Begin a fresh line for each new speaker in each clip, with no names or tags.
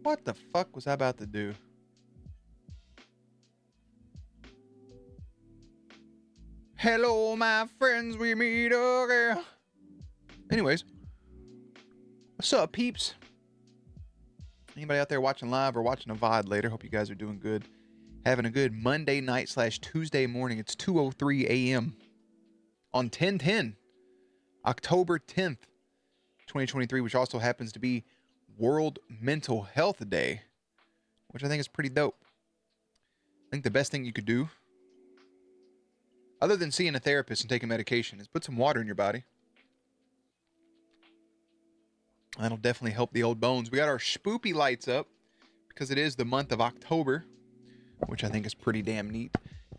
What the fuck was I about to do? Hello, my friends, we meet again. Anyways, what's up, peeps? Anybody out there watching live or watching a VOD later? Hope you guys are doing good. Having a good Monday night / Tuesday morning. It's 2:03 a.m. on 10/10, October 10th, 2023, which also happens to be World Mental Health Day, which I think is pretty dope. I think the best thing you could do, other than seeing a therapist and taking medication, is put some water in your body. That'll definitely help the old bones. We got our spoopy lights up because it is the month of October, which I think is pretty damn neat.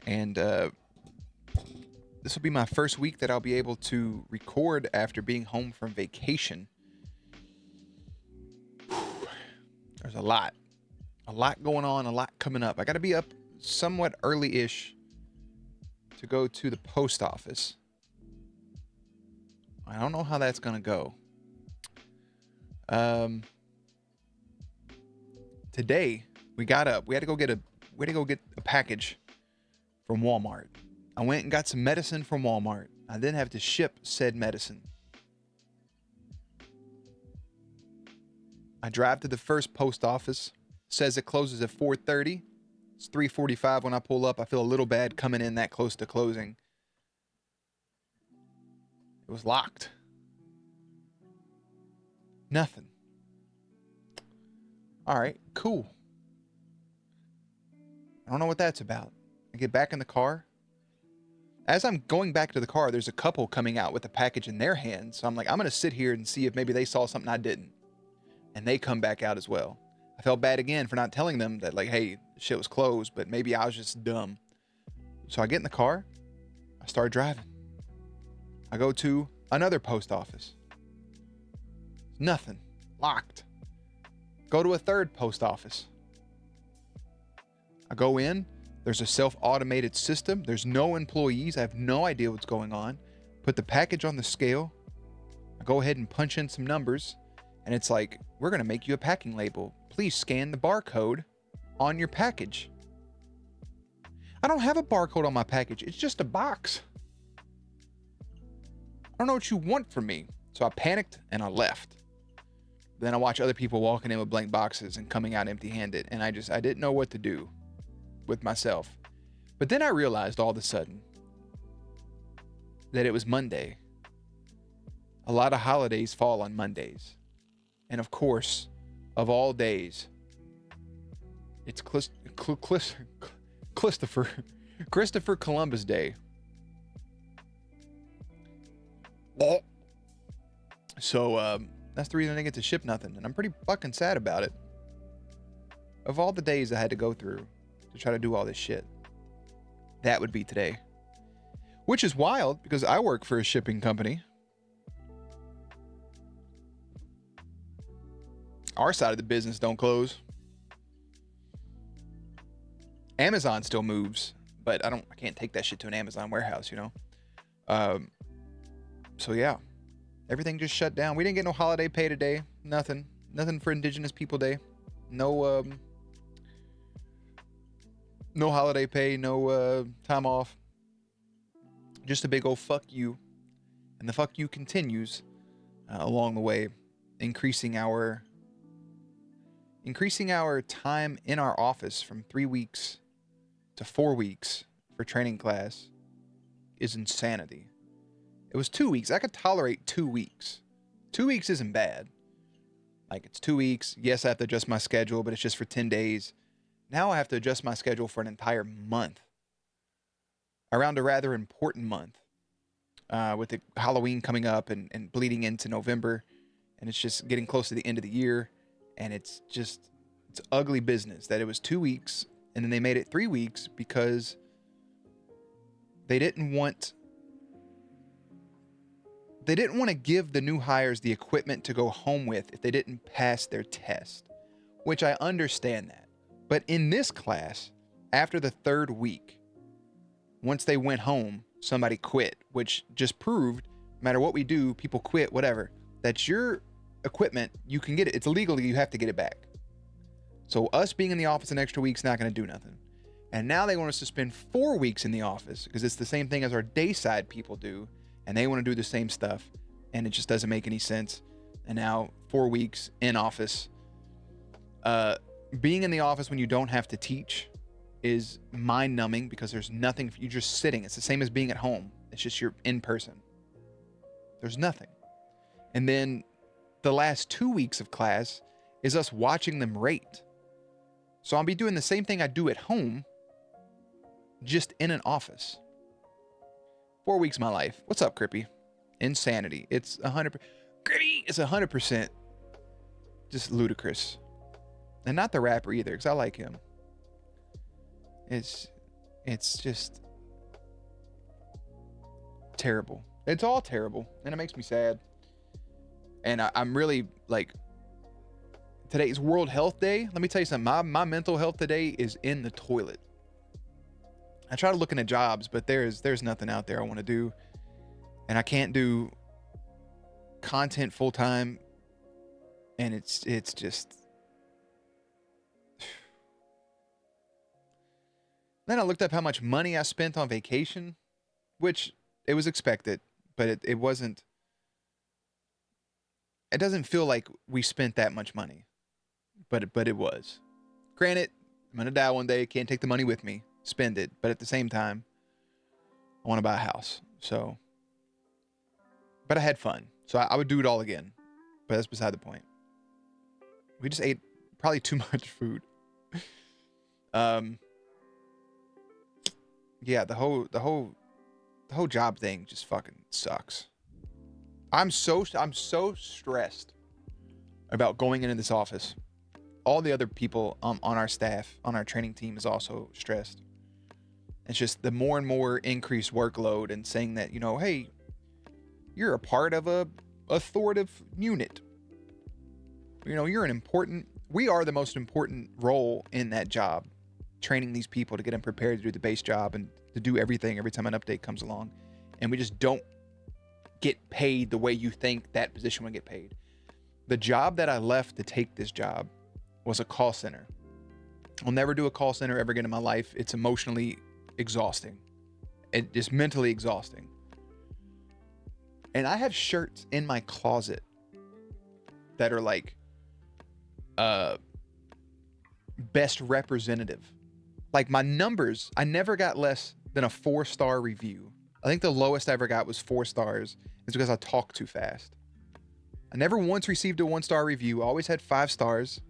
And this will be my first week that I'll be able to record after being home from vacation. There's a lot going on, a lot coming up. I got to be up somewhat early-ish to go to the post office. I don't know how that's going to go. today we got up. We had to go get a package from Walmart. I went and got some medicine from Walmart. I then have to ship said medicine. I drive to the first post office. Says it closes at 4:30. It's 3:45 when I pull up. I feel a little bad coming in that close to closing. It was locked. Nothing. All right, cool. I don't know what that's about. I get back in the car. As I'm going back to the car, there's a couple coming out with a package in their hands. So I'm like, I'm going to sit here and see if maybe they saw something I didn't. And they come back out as well. I felt bad again for not telling them that, like, hey, shit was closed, but maybe I was just dumb. So I get in the car. I start driving. I go to another post office. Nothing. Locked. Go to a third post office. I go in. There's a self-automated system. There's no employees. I have no idea what's going on. Put the package on the scale. I go ahead and punch in some numbers. And it's like, we're going to make you a packing label. Please scan the barcode on your package. I don't have a barcode on my package. It's just a box. I don't know what you want from me. So I panicked and I left. Then I watch other people walking in with blank boxes and coming out empty-handed. And I didn't know what to do with myself. But then I realized all of a sudden that it was Monday. A lot of holidays fall on Mondays. And of course, of all days, it's Christopher Columbus Day. So that's the reason I didn't get to ship nothing. And I'm pretty fucking sad about it. Of all the days I had to go through to try to do all this shit, that would be today. Which is wild because I work for a shipping company. Our side of the business don't close. Amazon still moves, but I can't take that shit to an Amazon warehouse, you know? So yeah, everything just shut down. We didn't get no holiday pay today. Nothing for Indigenous People Day. No holiday pay, no time off. Just a big old fuck you. And the fuck you continues along the way, increasing our time in our office from 3 weeks to 4 weeks for training class is insanity. It was 2 weeks. I could tolerate 2 weeks. 2 weeks isn't bad. Like, it's 2 weeks. Yes, I have to adjust my schedule, but it's just for 10 days. Now I have to adjust my schedule for an entire month. Around a rather important month. With the Halloween coming up and bleeding into November. And it's just getting close to the end of the year. And it's ugly business that it was 2 weeks. And then they made it 3 weeks because they didn't want to give the new hires the equipment to go home with if they didn't pass their test, which I understand that. But in this class, after the third week, once they went home, somebody quit, which just proved no matter what we do, people quit, whatever, that your equipment, you can get it. It's illegal. You have to get it back. So us being in the office an extra week's not going to do nothing. And now they want us to spend 4 weeks in the office because it's the same thing as our dayside people do. And they want to do the same stuff. And it just doesn't make any sense. And now 4 weeks in office. Being in the office when you don't have to teach is mind numbing because there's nothing. You're just sitting. It's the same as being at home. It's just you're in person. There's nothing. And then the last 2 weeks of class is us watching them rate. So I'll be doing the same thing I do at home, just in an office. 4 weeks of my life. What's up, Crippy? Insanity. It's 100%. Crippy! It's 100% just ludicrous. And not the rapper either, because I like him. It's just terrible. It's all terrible. And it makes me sad. And I'm really, like, today's World Health Day. Let me tell you something. My mental health today is in the toilet. I try to look into jobs, but there's nothing out there I want to do. And I can't do content full time. And it's just, Then I looked up how much money I spent on vacation, which it was expected, but it wasn't. It doesn't feel like we spent that much money, but it was. Granted, I'm gonna die one day. Can't take the money with me. Spend it, but at the same time, I want to buy a house. So, but I had fun, so I would do it all again. But that's beside the point. We just ate probably too much food. Yeah, the whole job thing just fucking sucks. I'm so stressed about going into this office. All the other people on our staff, on our training team, is also stressed. It's just the more and more increased workload, and saying that, you know, hey, you're a part of a authoritative unit. You know, we are the most important role in that job, training these people to get them prepared to do the base job and to do everything every time an update comes along. And we just don't get paid the way you think that position would get paid. The job that I left to take this job was a call center. I'll never do a call center ever again in my life. It's emotionally exhausting. It is mentally exhausting. And I have shirts in my closet that are like best representative. Like my numbers, I never got less than a 4-star review. I think the lowest I ever got was 4 stars. It's because I talk too fast. I never once received a 1-star review. I always had 5 stars.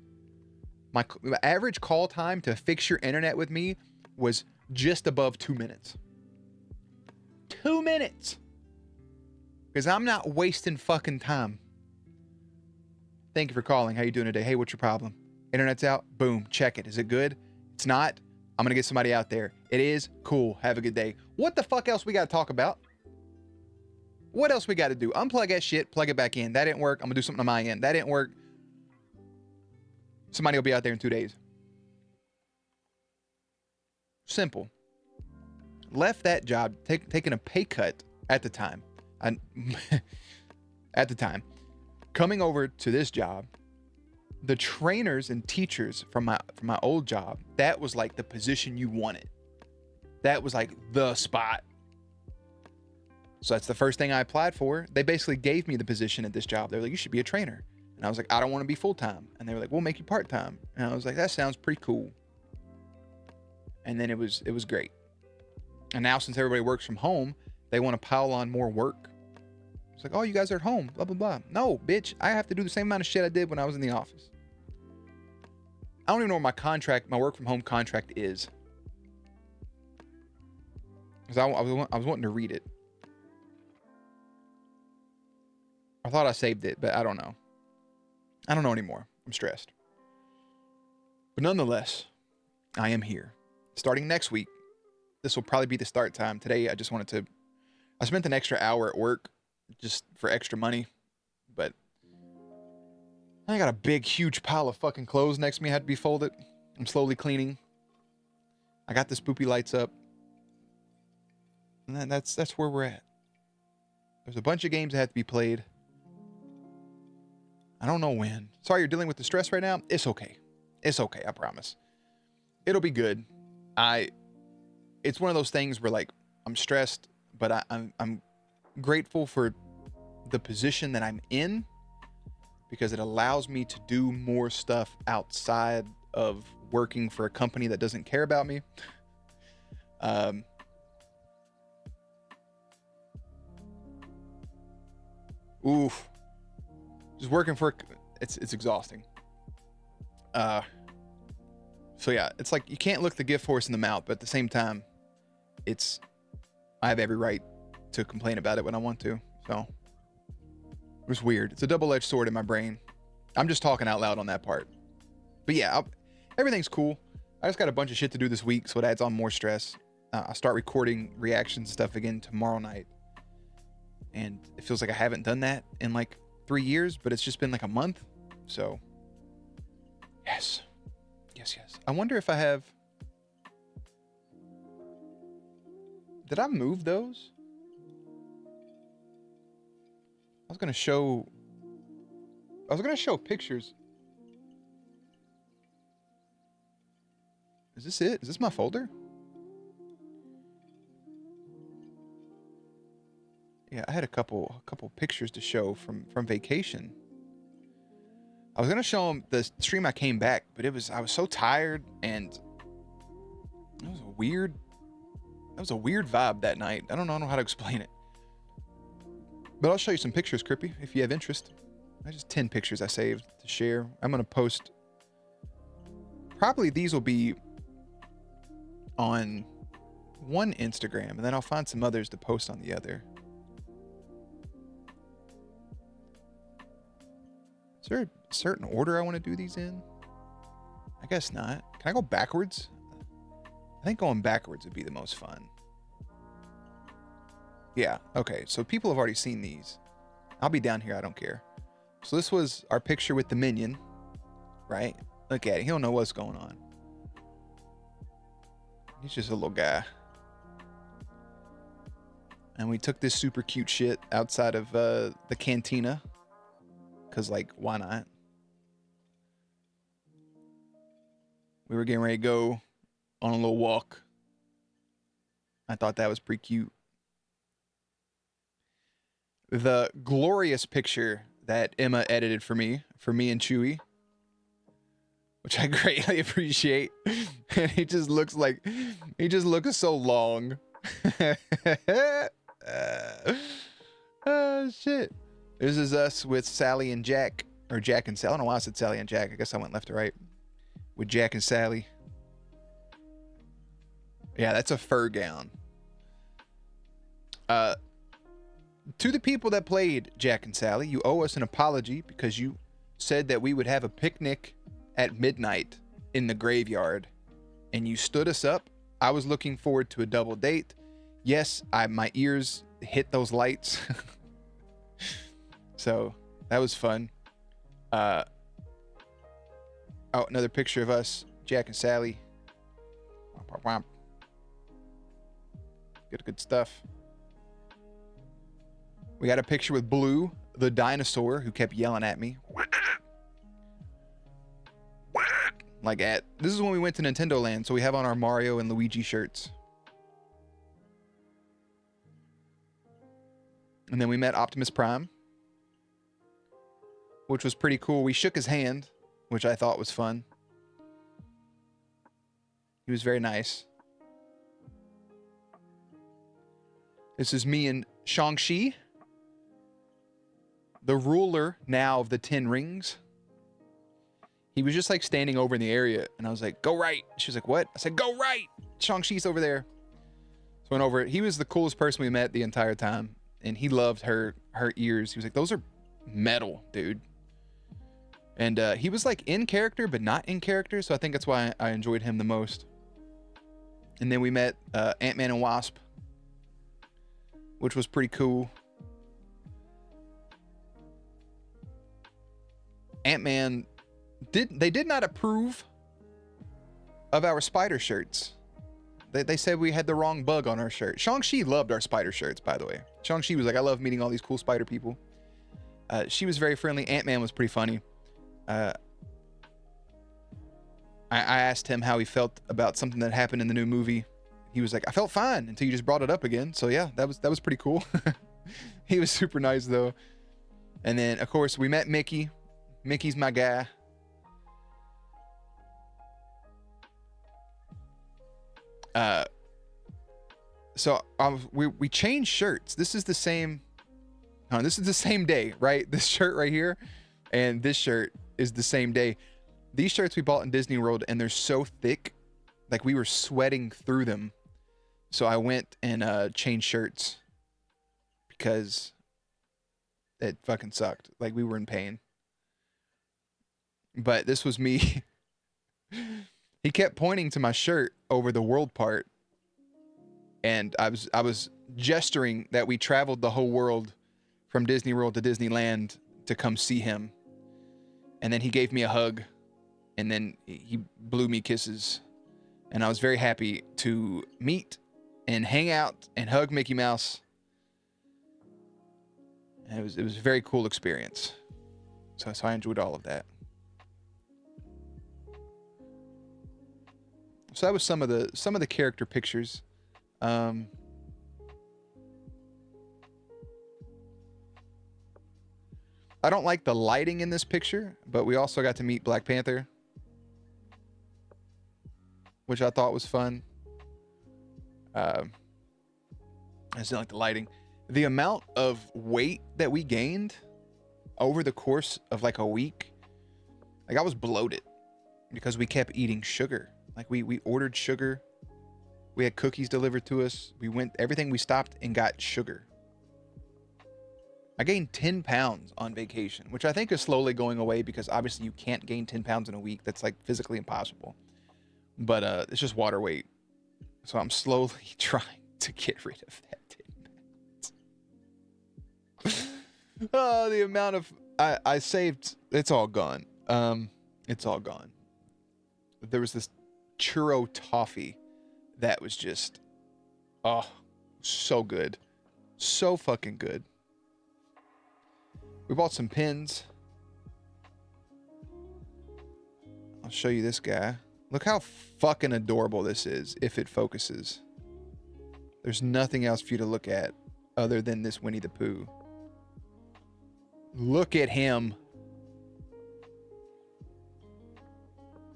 My average call time to fix your internet with me was just above 2 minutes. 2 minutes. Because I'm not wasting fucking time. Thank you for calling. How you doing today? Hey, what's your problem? Internet's out? Boom. Check it. Is it good? It's not? I'm going to get somebody out there. It is? Cool. Have a good day. What the fuck else we got to talk about? What else we got to do? Unplug that shit. Plug it back in. That didn't work. I'm going to do something on my end. That didn't work. Somebody will be out there in 2 days. Simple. Left that job, taking a pay cut at the time. At the time. Coming over to this job, the trainers and teachers from my old job, that was like the position you wanted. That was like the spot. So that's the first thing I applied for. They basically gave me the position at this job. They were like, you should be a trainer. And I was like, I don't want to be full-time. And they were like, we'll make you part-time. And I was like, that sounds pretty cool. And then it was great. And now since everybody works from home, they want to pile on more work. It's like, oh, you guys are at home, blah, blah, blah. No, bitch, I have to do the same amount of shit I did when I was in the office. I don't even know what my work from home contract is. Because I was wanting to read it. I thought I saved it, but I don't know. I don't know anymore. I'm stressed. But nonetheless, I am here. Starting next week, this will probably be the start time. Today, I spent an extra hour at work just for extra money. But I got a big, huge pile of fucking clothes next to me had to be folded. I'm slowly cleaning. I got the spoopy lights up. And then that's where we're at. There's a bunch of games that have to be played. I don't know when. Sorry you're dealing with the stress right now. It's okay. It's okay, I promise. It'll be good. It's one of those things where like I'm stressed, but I'm grateful for the position that I'm in because it allows me to do more stuff outside of working for a company that doesn't care about me. Just working for it's exhausting. So yeah, it's like you can't look the gift horse in the mouth, but at the same time, I have every right to complain about it when I want to. So it's weird. It's a double-edged sword in my brain. I'm just talking out loud on that part. But yeah, everything's cool. I just got a bunch of shit to do this week, so it adds on more stress. I'll start recording reactions and stuff again tomorrow night. And it feels like I haven't done that in like 3 years, but it's just been like a month. So yes. I wonder if I have... Did I move those? I was going to show pictures. Is this it? Is this my folder? Yeah, I had a couple pictures to show from vacation. I was gonna show them the stream I came back, but I was so tired, and it was a weird vibe that night. I don't know how to explain it. But I'll show you some pictures, Crippy, if you have interest. There's just 10 pictures I saved to share. I'm gonna post. Probably these will be on one Instagram, and then I'll find some others to post on the other. Is there a certain order I want to do these in? I guess not. Can I go backwards? I think going backwards would be the most fun. Yeah, okay, so people have already seen these. I'll be down here, I don't care. So this was our picture with the minion, right? Look at it, he don't know what's going on. He's just a little guy. And we took this super cute shit outside of the cantina. Because, like, why not? We were getting ready to go on a little walk. I thought that was pretty cute. The glorious picture that Emma edited for me and Chewy, which I greatly appreciate. And he just looks so long. Shit. This is us with Sally and Jack, or Jack and Sally. I don't know why I said Sally and Jack. I guess I went left to right. With Jack and Sally. Yeah, that's a fur gown. To the people that played Jack and Sally, you owe us an apology because you said that we would have a picnic at midnight in the graveyard, and you stood us up. I was looking forward to a double date. Yes, my ears hit those lights. So that was fun. Oh, another picture of us, Jack and Sally. Good stuff. We got a picture with Blue, the dinosaur, who kept yelling at me. This is when we went to Nintendo Land, so we have on our Mario and Luigi shirts. And then we met Optimus Prime, which was pretty cool. We shook his hand, which I thought was fun. He was very nice. This is me and Shang-Chi, the ruler now of the 10 rings. He was just like standing over in the area, and I was like, go right. She was like, what? I said, go right. Shang-Chi's over there. So I went over. He was the coolest person we met the entire time, and he loved her ears. He was like, those are metal, dude. And he was like in character, but not in character, so I think that's why I enjoyed him the most. And then we met Ant-Man and Wasp, which was pretty cool. Ant-Man did not approve of our spider shirts. They said we had the wrong bug on our shirt. Shang-Chi loved our spider shirts, by the way. Shang-Chi was like, I love meeting all these cool spider people. She was very friendly. Ant-Man was pretty funny. I asked him how he felt about something that happened in the new movie. He was like, I felt fine until you just brought it up again. So yeah, that was pretty cool. He was super nice though. And then of course we met Mickey. Mickey's my guy. So we changed shirts. This is the same day, right? This shirt right here and this shirt is the same day. These shirts we bought in Disney World, and they're so thick, like we were sweating through them. So I went and changed shirts because it fucking sucked. Like we were in pain. But this was me. He kept pointing to my shirt over the world part, and I was gesturing that we traveled the whole world from Disney World to Disneyland to come see him. And then he gave me a hug, and then he blew me kisses, and I was very happy to meet and hang out and hug Mickey Mouse. And it was a very cool experience. So I enjoyed all of that. So that was some of the character pictures. I don't like the lighting in this picture, but we also got to meet Black Panther, which I thought was fun. I just didn't like the lighting. The amount of weight that we gained over the course of like a week, like I was bloated because we kept eating sugar. Like we ordered sugar. We had cookies delivered to us. Everything we stopped and got sugar. I gained 10 pounds on vacation, which I think is slowly going away because obviously you can't gain 10 pounds in a week. That's like physically impossible. But it's just water weight. So I'm slowly trying to get rid of that 10 pounds. Oh, the amount of I saved, it's all gone. It's all gone. There was this churro toffee that was just, oh, so good. So fucking good. We bought some pins. I'll show you this guy. Look how fucking adorable this is if it focuses. There's nothing else for you to look at other than this Winnie the Pooh. Look at him.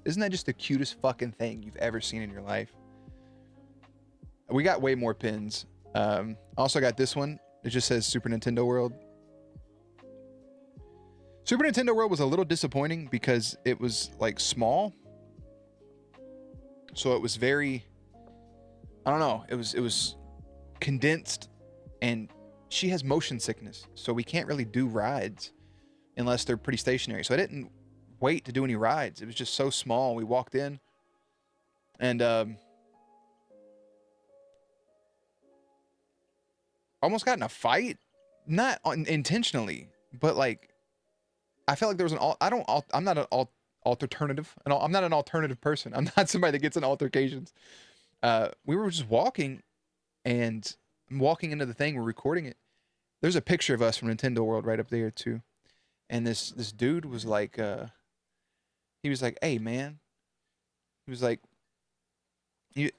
Isn't that just the cutest fucking thing you've ever seen in your life? We got way more pins. Also got this one. It just says Super Nintendo World. Super Nintendo World was a little disappointing because it was like small. So it was very, I don't know. It was condensed, and she has motion sickness. So we can't really do rides unless they're pretty stationary. So I didn't wait to do any rides. It was just so small. We walked in and almost got in a fight. Not intentionally, but like I felt like there was I'm not an alternative. I'm not an alternative person. I'm not somebody that gets in altercations. We were just walking, and I'm walking into the thing. We're recording it. There's a picture of us from Nintendo World right up there too. And this dude was like, he was like, "Hey man," he was like,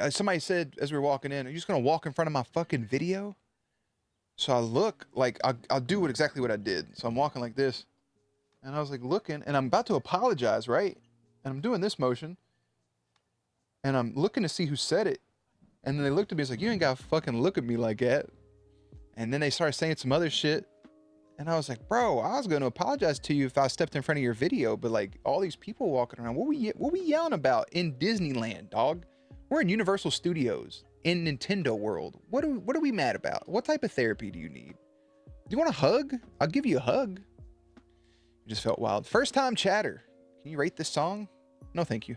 somebody said as we were walking in, "Are you just gonna walk in front of my fucking video?" So I look like I'll do exactly what I did. So I'm walking like this. And I was like looking, and I'm about to apologize, right? And I'm doing this motion, and I'm looking to see who said it. And then they looked at me, it's like, you ain't gotta fucking look at me like that. And then they started saying some other shit. And I was like, bro, I was gonna apologize to you if I stepped in front of your video, but like all these people walking around, what we yelling about in Disneyland, dog? We're in Universal Studios, in Nintendo World. What are we mad about? What type of therapy do you need? Do you want a hug? I'll give you a hug. It just felt wild. First time chatter. Can you rate this song? No, thank you.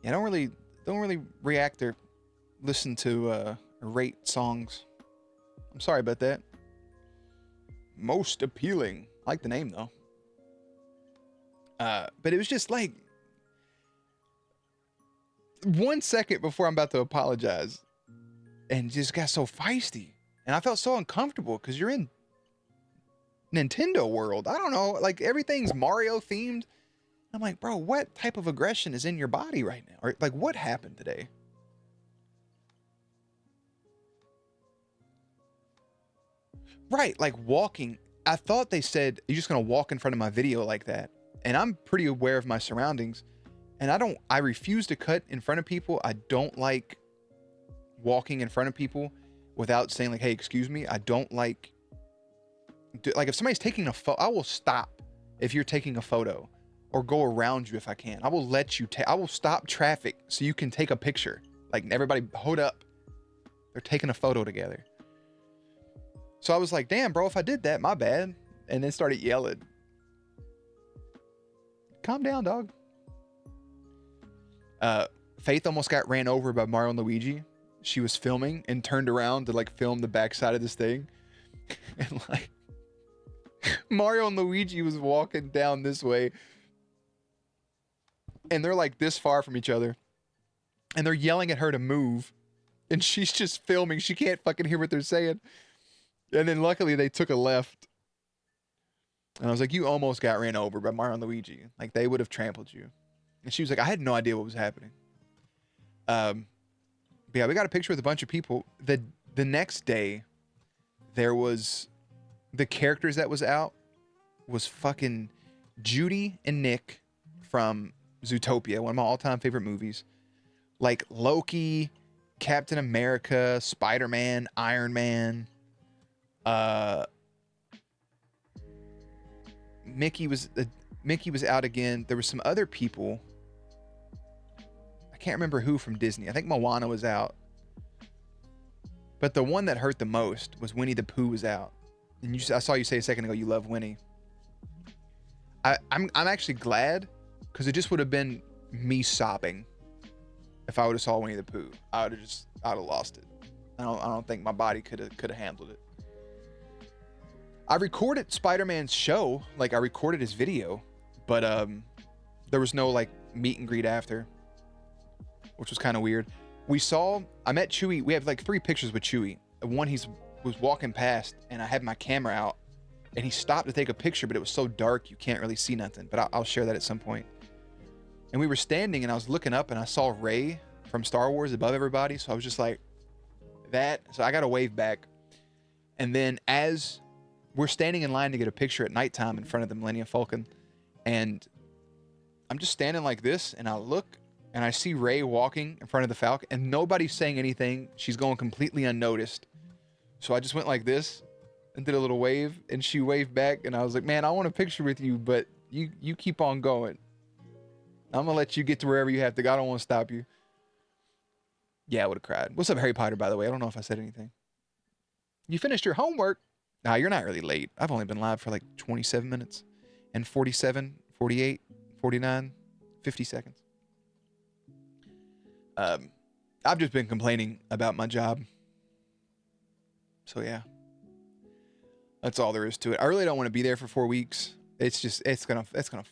Yeah, I don't really react or listen to or rate songs. I'm sorry about that. Most appealing. I like the name though. But it was just like 1 second before I'm about to apologize, and just got so feisty, and I felt so uncomfortable because you're in Nintendo World. I don't know, like everything's Mario themed. I'm like, bro, what type of aggression is in your body right now? Or like, what happened today? Right, like walking. I thought they said you're just gonna walk in front of my video like that, and I'm pretty aware of my surroundings. And I refuse to cut in front of people. I don't like walking in front of people without saying like, hey, excuse me. I don't like if somebody's taking a photo, I will stop if you're taking a photo, or go around you if I can. I will let you I will stop traffic so you can take a picture. Like, everybody hold up. They're taking a photo together. So I was like, damn, bro, if I did that, my bad. And then started yelling. Calm down, dog. Faith almost got ran over by Mario and Luigi. She was filming and turned around to like film the backside of this thing. And like Mario and Luigi was walking down this way, and they're like this far from each other, and they're yelling at her to move, and she's just filming. She can't fucking hear what they're saying. And then luckily they took a left. And I was like, you almost got ran over by Mario and Luigi. Like, they would have trampled you. And she was like, I had no idea what was happening. But yeah, we got a picture with a bunch of people. The next day, there was the characters that was out was fucking Judy and Nick from Zootopia, one of my all-time favorite movies. Like Loki, Captain America, Spider-Man, Iron Man. Mickey was out again. There were some other people. I can't remember who from Disney. I think Moana was out. But the one that hurt the most was Winnie the Pooh was out. And I saw you say a second ago you love Winnie. I'm actually glad, because it just would have been me sobbing if I would have saw Winnie the Pooh. I'd have lost it. I don't think my body could have handled it. I recorded Spider-Man's show, like I recorded his video, but there was no like meet and greet after, which was kind of weird. I met Chewie. We have like 3 pictures with Chewie. One, was walking past and I had my camera out and he stopped to take a picture, but it was so dark you can't really see nothing, but I'll share that at some point. And we were standing and I was looking up and I saw Rey from Star Wars above everybody. So I was just like that. So I got a wave back. And then as we're standing in line to get a picture at nighttime in front of the Millennium Falcon, and I'm just standing like this and I look and I see Rey walking in front of the Falcon and nobody's saying anything. She's going completely unnoticed. So I just went like this and did a little wave and she waved back and I was like, man, I want a picture with you, but you keep on going. I'm gonna let you get to wherever you have to go. I don't want to stop you. Yeah, I would have cried. What's up, Harry Potter, by the way? I don't know if I said anything. You finished your homework? Nah, you're not really late. I've only been live for like 27 minutes and 47, 48, 49, 50 seconds. I've just been complaining about my job. So yeah, that's all there is to it. I really don't want to be there for 4 weeks. It's gonna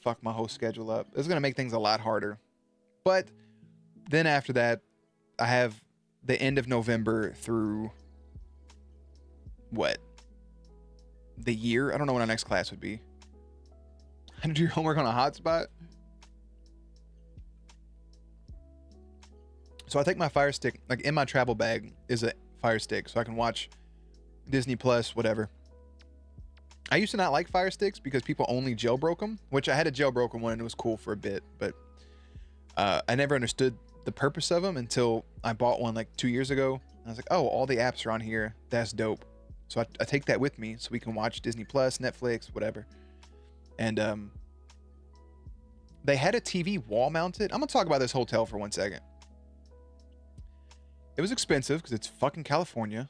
fuck my whole schedule up. It's gonna make things a lot harder. But then after that, I have the end of November through what? The year? I don't know when our next class would be. How to do your homework on a hotspot? So I take my Fire Stick, like in my travel bag is a Fire Stick, so I can watch Disney Plus, whatever. I used to not like Fire Sticks because people only jailbroke them, which I had a jailbroken one and it was cool for a bit, but I never understood the purpose of them until I bought one like 2 years ago. I was like, oh, all the apps are on here. That's dope. So I take that with me so we can watch Disney Plus, Netflix, whatever. And they had a TV wall mounted. I'm going to talk about this hotel for 1 second. It was expensive because it's fucking California.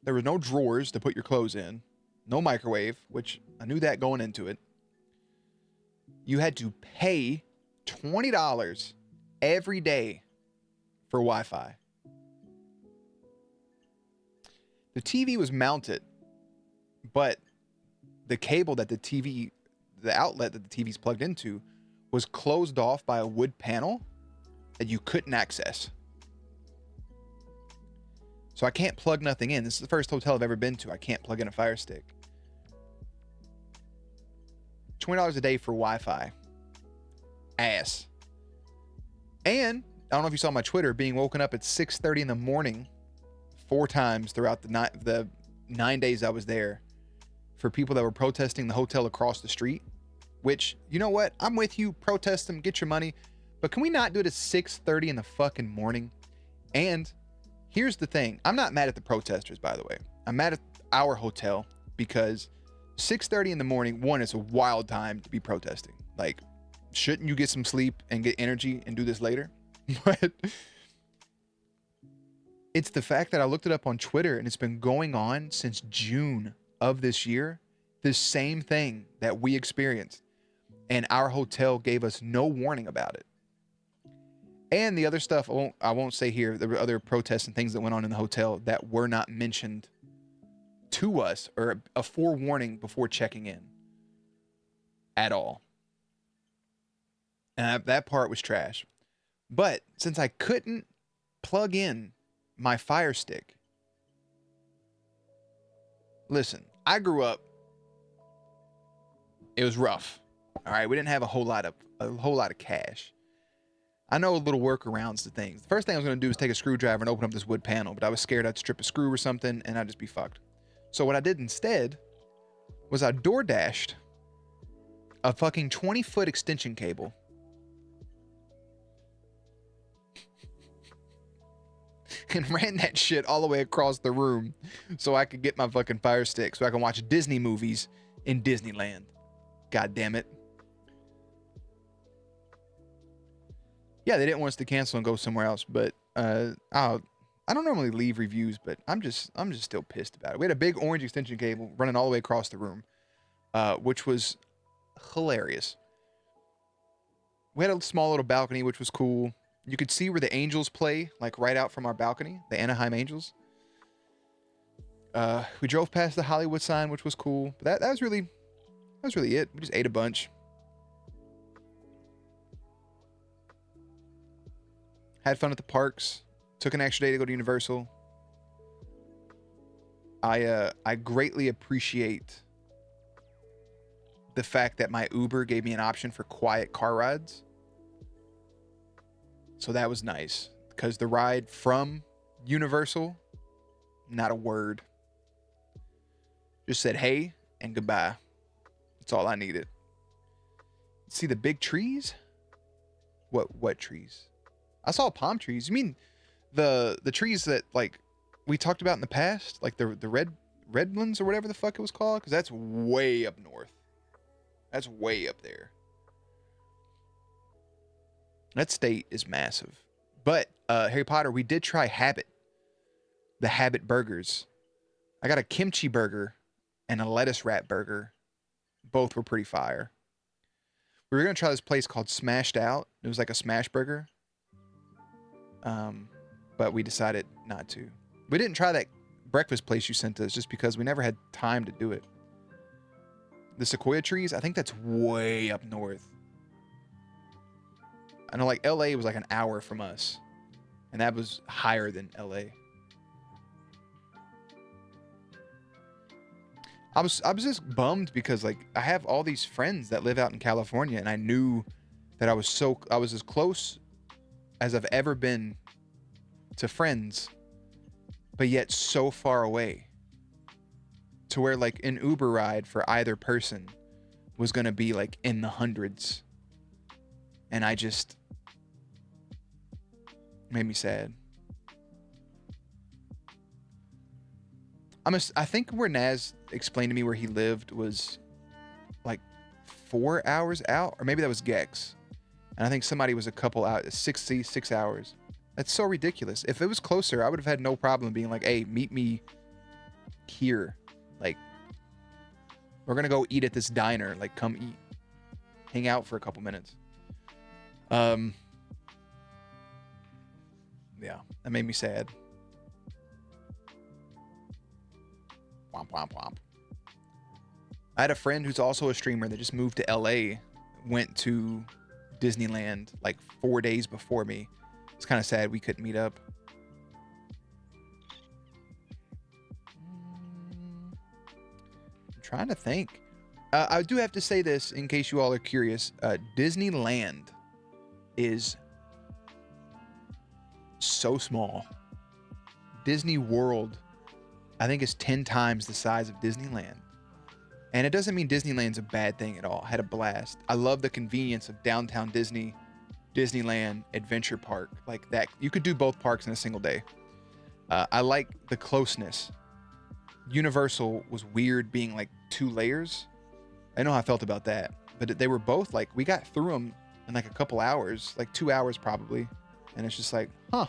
There were no drawers to put your clothes in. No microwave, which I knew that going into it. You had to pay $20 every day for Wi-Fi. The TV was mounted, but the cable that the outlet that the TV's plugged into was closed off by a wood panel that you couldn't access. So I can't plug nothing in. This is the first hotel I've ever been to. I can't plug in a Fire Stick. $20 a day for Wi-Fi. Ass. And I don't know if you saw my Twitter, being woken up at 6:30 in the morning 4 times throughout the 9 days I was there for people that were protesting the hotel across the street, which, you know what? I'm with you. Protest them. Get your money. But can we not do it at 6:30 in the fucking morning? And here's the thing. I'm not mad at the protesters, by the way. I'm mad at our hotel because 6:30 in the morning, one, it's a wild time to be protesting. Like, shouldn't you get some sleep and get energy and do this later? But it's the fact that I looked it up on Twitter and it's been going on since June of this year. The same thing that we experienced. And our hotel gave us no warning about it. And the other stuff, I won't say here, there were other protests and things that went on in the hotel that were not mentioned to us or a forewarning before checking in at all. And that part was trash. But since I couldn't plug in my Fire Stick, listen, I grew up, it was rough. All right, we didn't have a whole lot of cash. I know little workarounds to things. The first thing I was going to do was take a screwdriver and open up this wood panel, but I was scared I'd strip a screw or something and I'd just be fucked. So what I did instead was I door dashed a fucking 20-foot extension cable and ran that shit all the way across the room so I could get my fucking Fire Stick so I can watch Disney movies in Disneyland. God damn it. Yeah, they didn't want us to cancel and go somewhere else, but I don't normally leave reviews, but I'm just still pissed about it. We had a big orange extension cable running all the way across the room, which was hilarious. We had a small little balcony, which was cool. You could see where the Angels play, like right out from our balcony, the Anaheim Angels. We drove past the Hollywood sign, which was cool. But that was really it. We just ate a bunch. Had fun at the parks. Took an extra day to go to Universal. I greatly appreciate the fact that my Uber gave me an option for quiet car rides. So that was nice. Because the ride from Universal, not a word. Just said hey and goodbye. That's all I needed. See the big trees? What trees? I saw palm trees. You mean the trees that like we talked about in the past, like the redlands or whatever the fuck it was called? Because that's way up north. That's way up there. That state is massive. But Harry Potter, we did try Habit, the Habit burgers. I got a kimchi burger and a lettuce wrap burger. Both were pretty fire. We were gonna try this place called Smashed Out. It was like a smash burger. But we decided not to. We didn't try that breakfast place you sent us just because we never had time to do it. The sequoia trees, I think that's way up north. I know like LA was like an hour from us. And that was higher than LA. I was just bummed because like I have all these friends that live out in California and I knew that I was as close as I've ever been to friends, but yet so far away to where like an Uber ride for either person was going to be like in the hundreds. And I just made me sad. I think where Naz explained to me where he lived was like 4 hours out, or maybe that was Gex. And I think somebody was a couple out, 6 hours. That's so ridiculous. If it was closer, I would have had no problem being like, hey, meet me here. Like, we're going to go eat at this diner. Like, come eat. Hang out for a couple minutes. Yeah, that made me sad. Womp, womp, womp. I had a friend who's also a streamer that just moved to LA, went to Disneyland like 4 days before me. It's kind of sad we couldn't meet up. I'm trying to think. I do have to say this in case you all are curious. Disneyland is so small. Disney World, I think, is 10 times the size of Disneyland. And it doesn't mean Disneyland's a bad thing at all. I had a blast. I love the convenience of downtown Disney, Disneyland, Adventure Park. Like that. You could do both parks in a single day. I like the closeness. Universal was weird being like 2 layers. I know how I felt about that. But they were both like, we got through them in like a couple hours, like 2 hours probably. And it's just like, huh,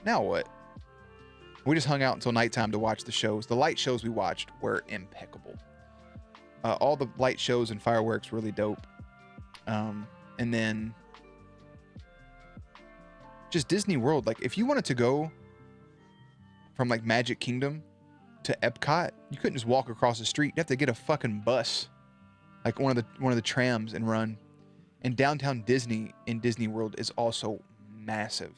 now what? We just hung out until nighttime to watch the shows. The light shows we watched were impeccable. All the light shows and fireworks really dope. And then just Disney World. Like if you wanted to go from like Magic Kingdom to Epcot, you couldn't just walk across the street. You have to get a fucking bus, like one of the trams, and run. And downtown Disney in Disney World is also massive.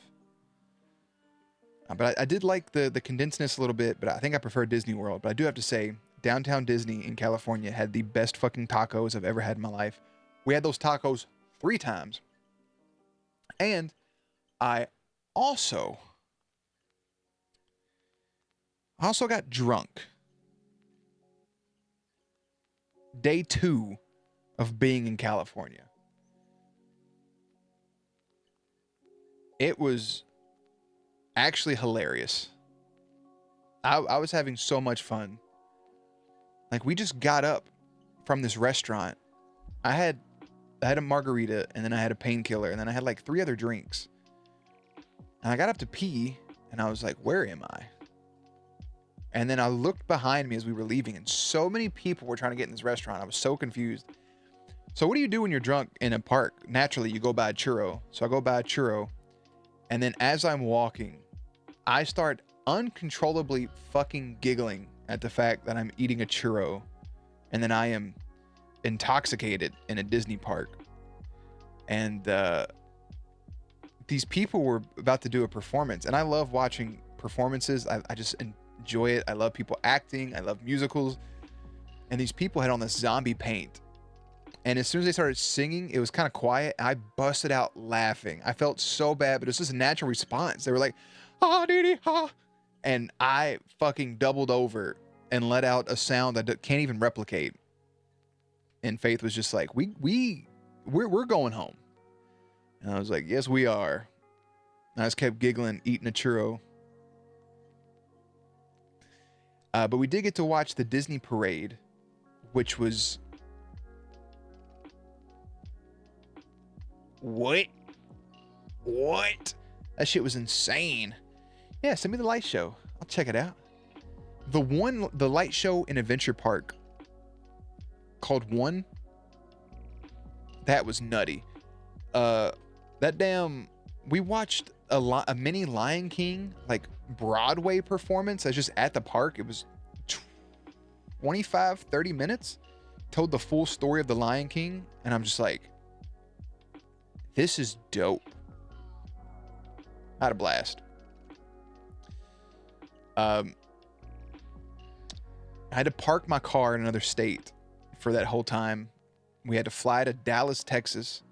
But I did like the condensedness a little bit, but I think I prefer Disney World. But I do have to say, downtown Disney in California had the best fucking tacos I've ever had in my life. We had those tacos 3 times. And I also got drunk. Day 2 of being in California. It was actually hilarious. I was having so much fun. Like, we just got up from this restaurant. I had a margarita, and then I had a painkiller, and then I had like 3 other drinks. And I got up to pee, and I was like, where am I? And then I looked behind me as we were leaving, and so many people were trying to get in this restaurant. I was so confused. So what do you do when you're drunk in a park? Naturally, you go buy a churro. So I go buy a churro, and then as I'm walking, I start uncontrollably fucking giggling at the fact that I'm eating a churro, and then I am intoxicated in a Disney park. And these people were about to do a performance, and I love watching performances. I just enjoy it. I love people acting. I love musicals. And these people had on this zombie paint, and as soon as they started singing, it was kind of quiet. I busted out laughing. I felt so bad, but it was just a natural response. They were like, "Ah, dee dee, ha," and I fucking doubled over and let out a sound that can't even replicate. And Faith was just like, we're going home. And I was like, yes, we are. And I just kept giggling, eating a churro. But we did get to watch the Disney parade, which was... What? That shit was insane. Yeah, send me the light show. I'll check it out. The light show in Adventure Park called One, that was nutty. We watched a mini Lion King like Broadway performance that's just at the park. It was 25-30 minutes, told the full story of the Lion King, and I'm just like, this is dope. I had a blast. I had to park my car in another state for that whole time. We had to fly to Dallas, Texas.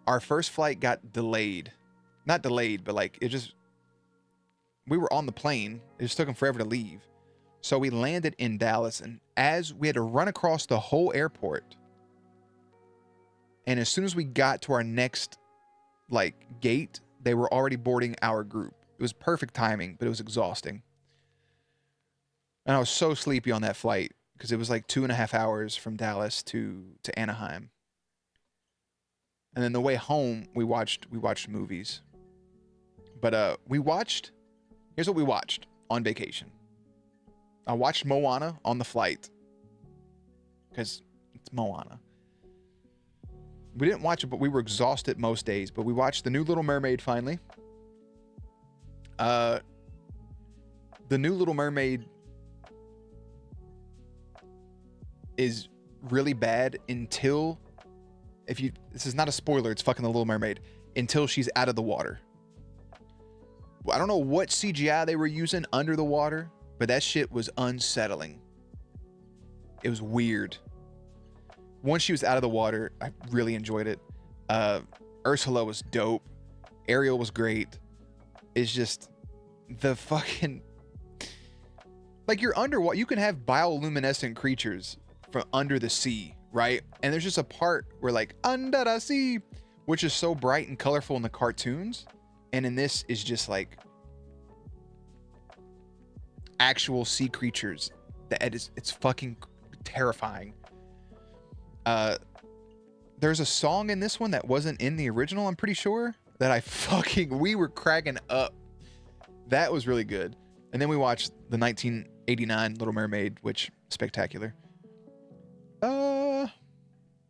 Our first flight got delayed. Not delayed, but like we were on the plane. It just took them forever to leave. So we landed in Dallas, and as we had to run across the whole airport. And as soon as we got to our next like gate, they were already boarding our group. It was perfect timing, but it was exhausting. And I was so sleepy on that flight because it was like 2.5 hours from Dallas to Anaheim. And then the way home, we watched movies. But here's what we watched on vacation. I watched Moana on the flight because it's Moana. We didn't watch it, but we were exhausted most days. But we watched The New Little Mermaid finally. The New Little Mermaid is really bad until, this is not a spoiler, it's fucking The Little Mermaid, until she's out of the water. I don't know what CGI they were using under the water, but that shit was unsettling. It was weird. Once she was out of the water, I really enjoyed it. Ursula was dope. Ariel was great. It's just the fucking, like, you're underwater. You can have bioluminescent creatures from under the sea, right? And there's just a part where like under the sea, which is so bright and colorful in the cartoons, and in this is just like actual sea creatures. It's fucking terrifying. There's a song in this one that wasn't in the original, I'm pretty sure, that we were cracking up. That was really good. And then we watched the 1989 Little Mermaid, which spectacular.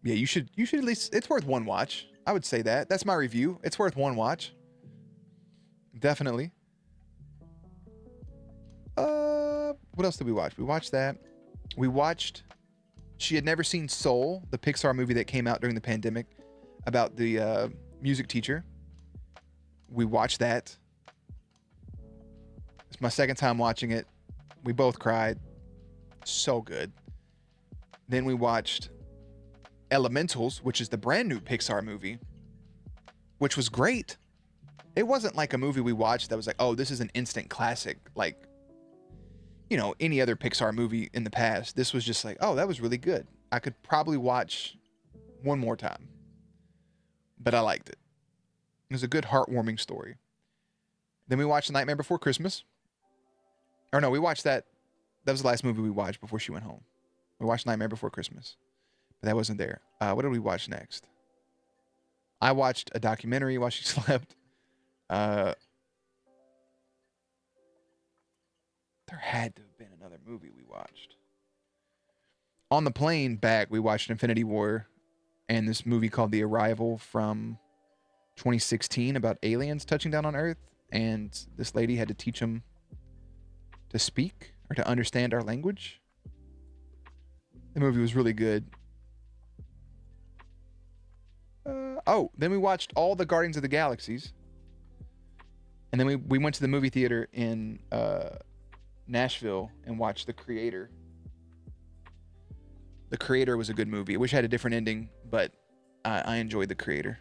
Yeah, you should at least, it's worth one watch. I would say that. That's my review. It's worth one watch. Definitely. What else did we watch? We watched that. She had never seen Soul, the Pixar movie that came out during the pandemic about the music teacher. We watched that. It's my second time watching it. We both cried. So good. Then we watched Elementals, which is the brand new Pixar movie, which was great. It wasn't like a movie we watched that was like, oh, this is an instant classic, like, you know, any other Pixar movie in the past. This was just like, oh, that was really good. I could probably watch one more time, but I liked it. It was a good, heartwarming story. Then we watched Nightmare Before Christmas. Or no, we watched that. That was the last movie we watched before she went home. We watched Nightmare Before Christmas, but that wasn't there. What did we watch next? I watched a documentary while she slept. There had to have been another movie we watched. On the plane back, we watched Infinity War and this movie called The Arrival from 2016 about aliens touching down on Earth. And this lady had to teach them to speak or to understand our language. The movie was really good. Then we watched all the Guardians of the Galaxies. And then we went to the movie theater in Nashville and watched The Creator. The Creator was a good movie. I wish I had a different ending, but I enjoyed The Creator.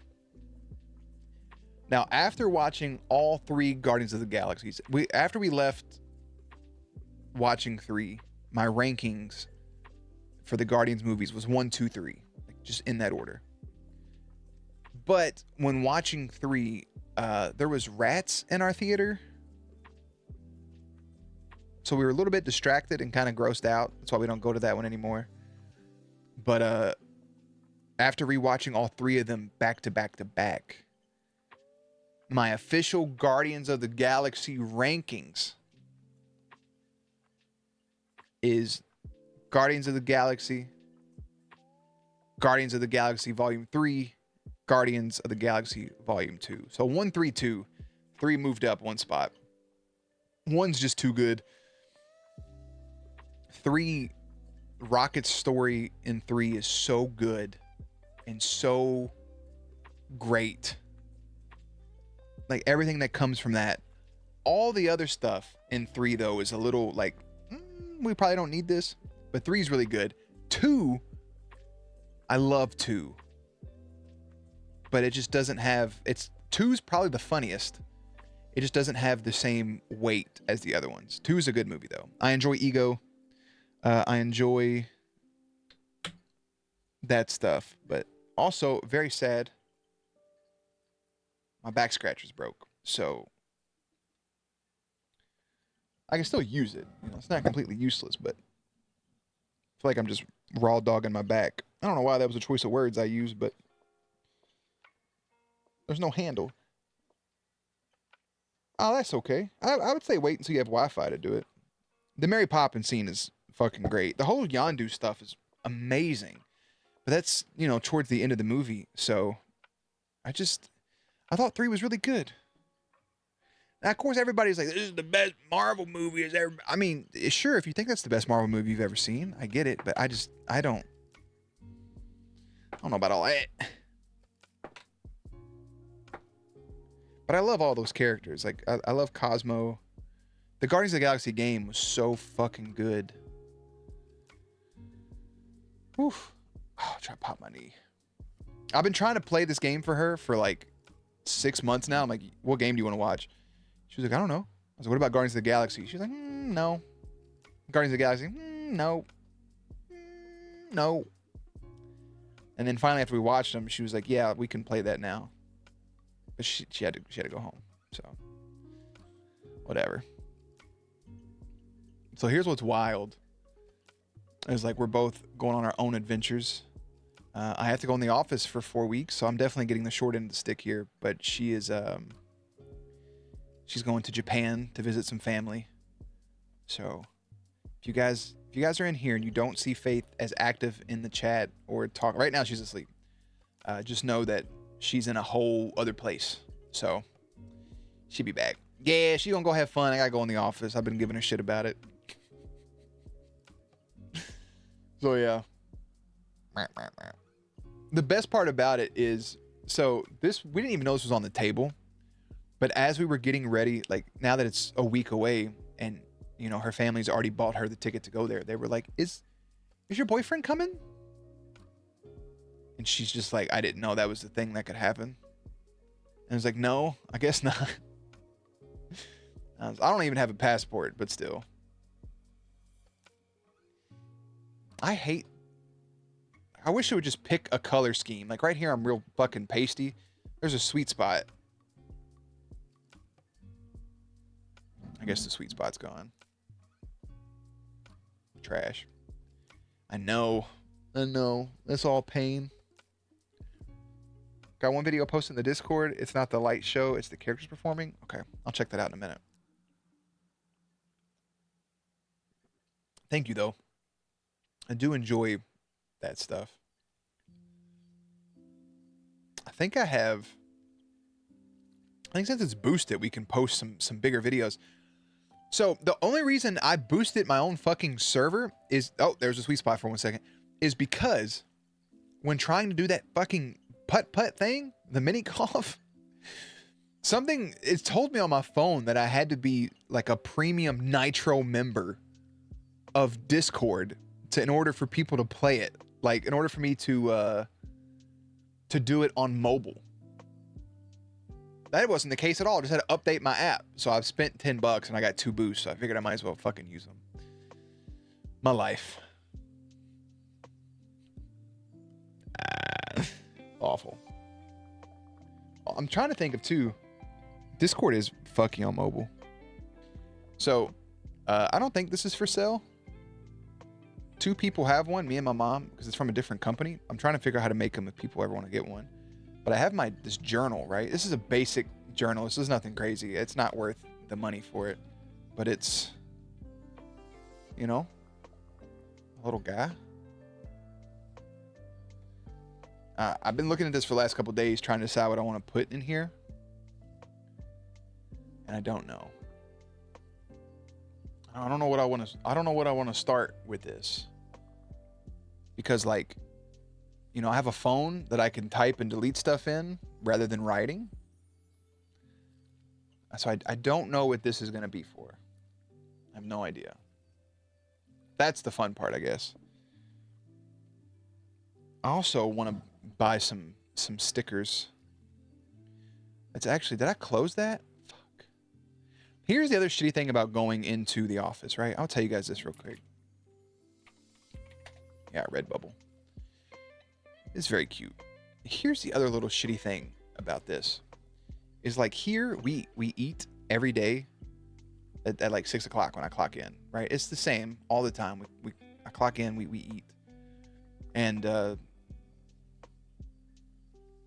Now, after watching all 3 Guardians of the Galaxies, after we left watching 3, my rankings for the Guardians movies was 1, 2, 3, like just in that order. But when watching 3, there was rats in our theater, so we were a little bit distracted and kind of grossed out. That's why we don't go to that one anymore. But after rewatching all 3 of them back to back to back, my official Guardians of the Galaxy rankings is Guardians of the Galaxy, Guardians of the Galaxy Volume 3, Guardians of the Galaxy Volume 2. So 1, 3, 2. 3 moved up 1 spot. 1's just too good. 3, Rocket's story in 3 is so good and so great. Like everything that comes from that. All the other stuff in 3 though is a little like, we probably don't need this. But 3 is really good. 2, I love 2. But it just doesn't have, 2's probably the funniest. It just doesn't have the same weight as the other ones. 2 is a good movie though. I enjoy Ego. I enjoy that stuff, but also very sad. My back scratcher's broke, so I can still use it. You know, it's not completely useless, but I feel like I'm just raw dogging my back. I don't know why that was a choice of words I used, but there's no handle. Oh, that's okay. I would say wait until you have Wi-Fi to do it. The Mary Poppins scene is fucking great. The whole Yondu stuff is amazing. But that's, you know, towards the end of the movie. So I thought 3 was really good. Now, of course, everybody's like, this is the best Marvel movie has ever. I mean, sure, if you think that's the best Marvel movie you've ever seen, I get it. But I don't know about all that. But I love all those characters. Like, I love Cosmo. The Guardians of the Galaxy game was so fucking good. Oof. Oh, try to pop my knee. I've been trying to play this game for her for like 6 months now. I'm like, what game do you want to watch? She was like, I don't know. I was like, what about Guardians of the Galaxy? She was like, no. Guardians of the Galaxy? No. No. And then finally, after we watched them, she was like, yeah, we can play that now. But she had to go home. So, whatever. So here's what's wild. It's like we're both going on our own adventures. I have to go in the office for 4 weeks, so I'm definitely getting the short end of the stick here. But she is, she's going to Japan to visit some family. So if you guys are in here and you don't see Faith as active in the chat or talk right now, she's asleep. Just know that she's in a whole other place. So she'll be back. Yeah, she gonna go have fun. I gotta go in the office. I've been giving her shit about it. So yeah. The best part about it is, so we didn't even know this was on the table, but as we were getting ready, like now that it's a week away and you know her family's already bought her the ticket to go there, they were like, is your boyfriend coming? And she's just like, I didn't know that was the thing that could happen. And I was like, no, I guess not. I don't even have a passport, but still. I wish it would just pick a color scheme. Like right here, I'm real fucking pasty. There's a sweet spot. I guess the sweet spot's gone. Trash. I know. That's all pain. Got one video posted in the Discord. It's not the light show. It's the characters performing. Okay. I'll check that out in a minute. Thank you, though. I do enjoy that stuff. I think since it's boosted, we can post some bigger videos. So the only reason I boosted my own fucking server is, oh, there's a sweet spot for 1 second, is because when trying to do that fucking putt thing, the mini golf, it's told me on my phone that I had to be like a premium Nitro member of Discord in order for people to play it. Like in order for me to do it on mobile. That wasn't the case at all. I just had to update my app. So I've spent $10 and I got 2 boosts. So I figured I might as well fucking use them. My life. Awful. I'm trying to think of two. Discord is fucking on mobile. So I don't think this is for sale. 2 people have one, me and my mom, because it's from a different company. I'm trying to figure out how to make them if people ever want to get one. But I have this journal, right? This is a basic journal. This is nothing crazy. It's not worth the money for it. But it's, you know, a little guy. I've been looking at this for the last couple days, trying to decide what I want to put in here. And I don't know. I don't know what I want to start with this. Because like, you know, I have a phone that I can type and delete stuff in rather than writing. So I don't know what this is going to be for. I have no idea. That's the fun part, I guess. I also want to buy some stickers. It's actually, did I close that? Fuck. Here's the other shitty thing about going into the office, right? I'll tell you guys this real quick. Yeah, Redbubble. It's very cute. Here's the other little shitty thing about this. Is like here, we eat every day at like 6 o'clock when I clock in, right? It's the same all the time. I clock in, we eat. And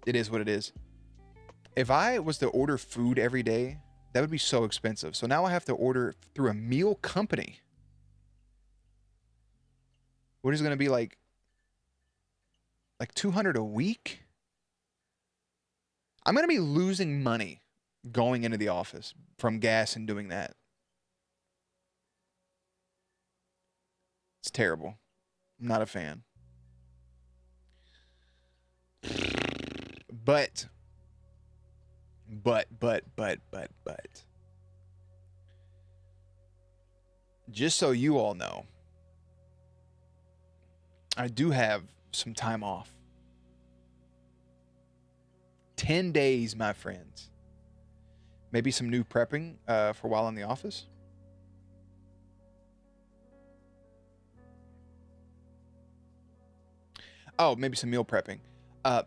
it is what it is. If I was to order food every day, that would be so expensive. So now I have to order through a meal company. What is going to be like $200 a week? I'm going to be losing money going into the office from gas and doing that. It's terrible. I'm not a fan. But. Just so you all know, I do have some time off. 10 days, my friends. Maybe some new prepping for while in the office. Oh, maybe some meal prepping.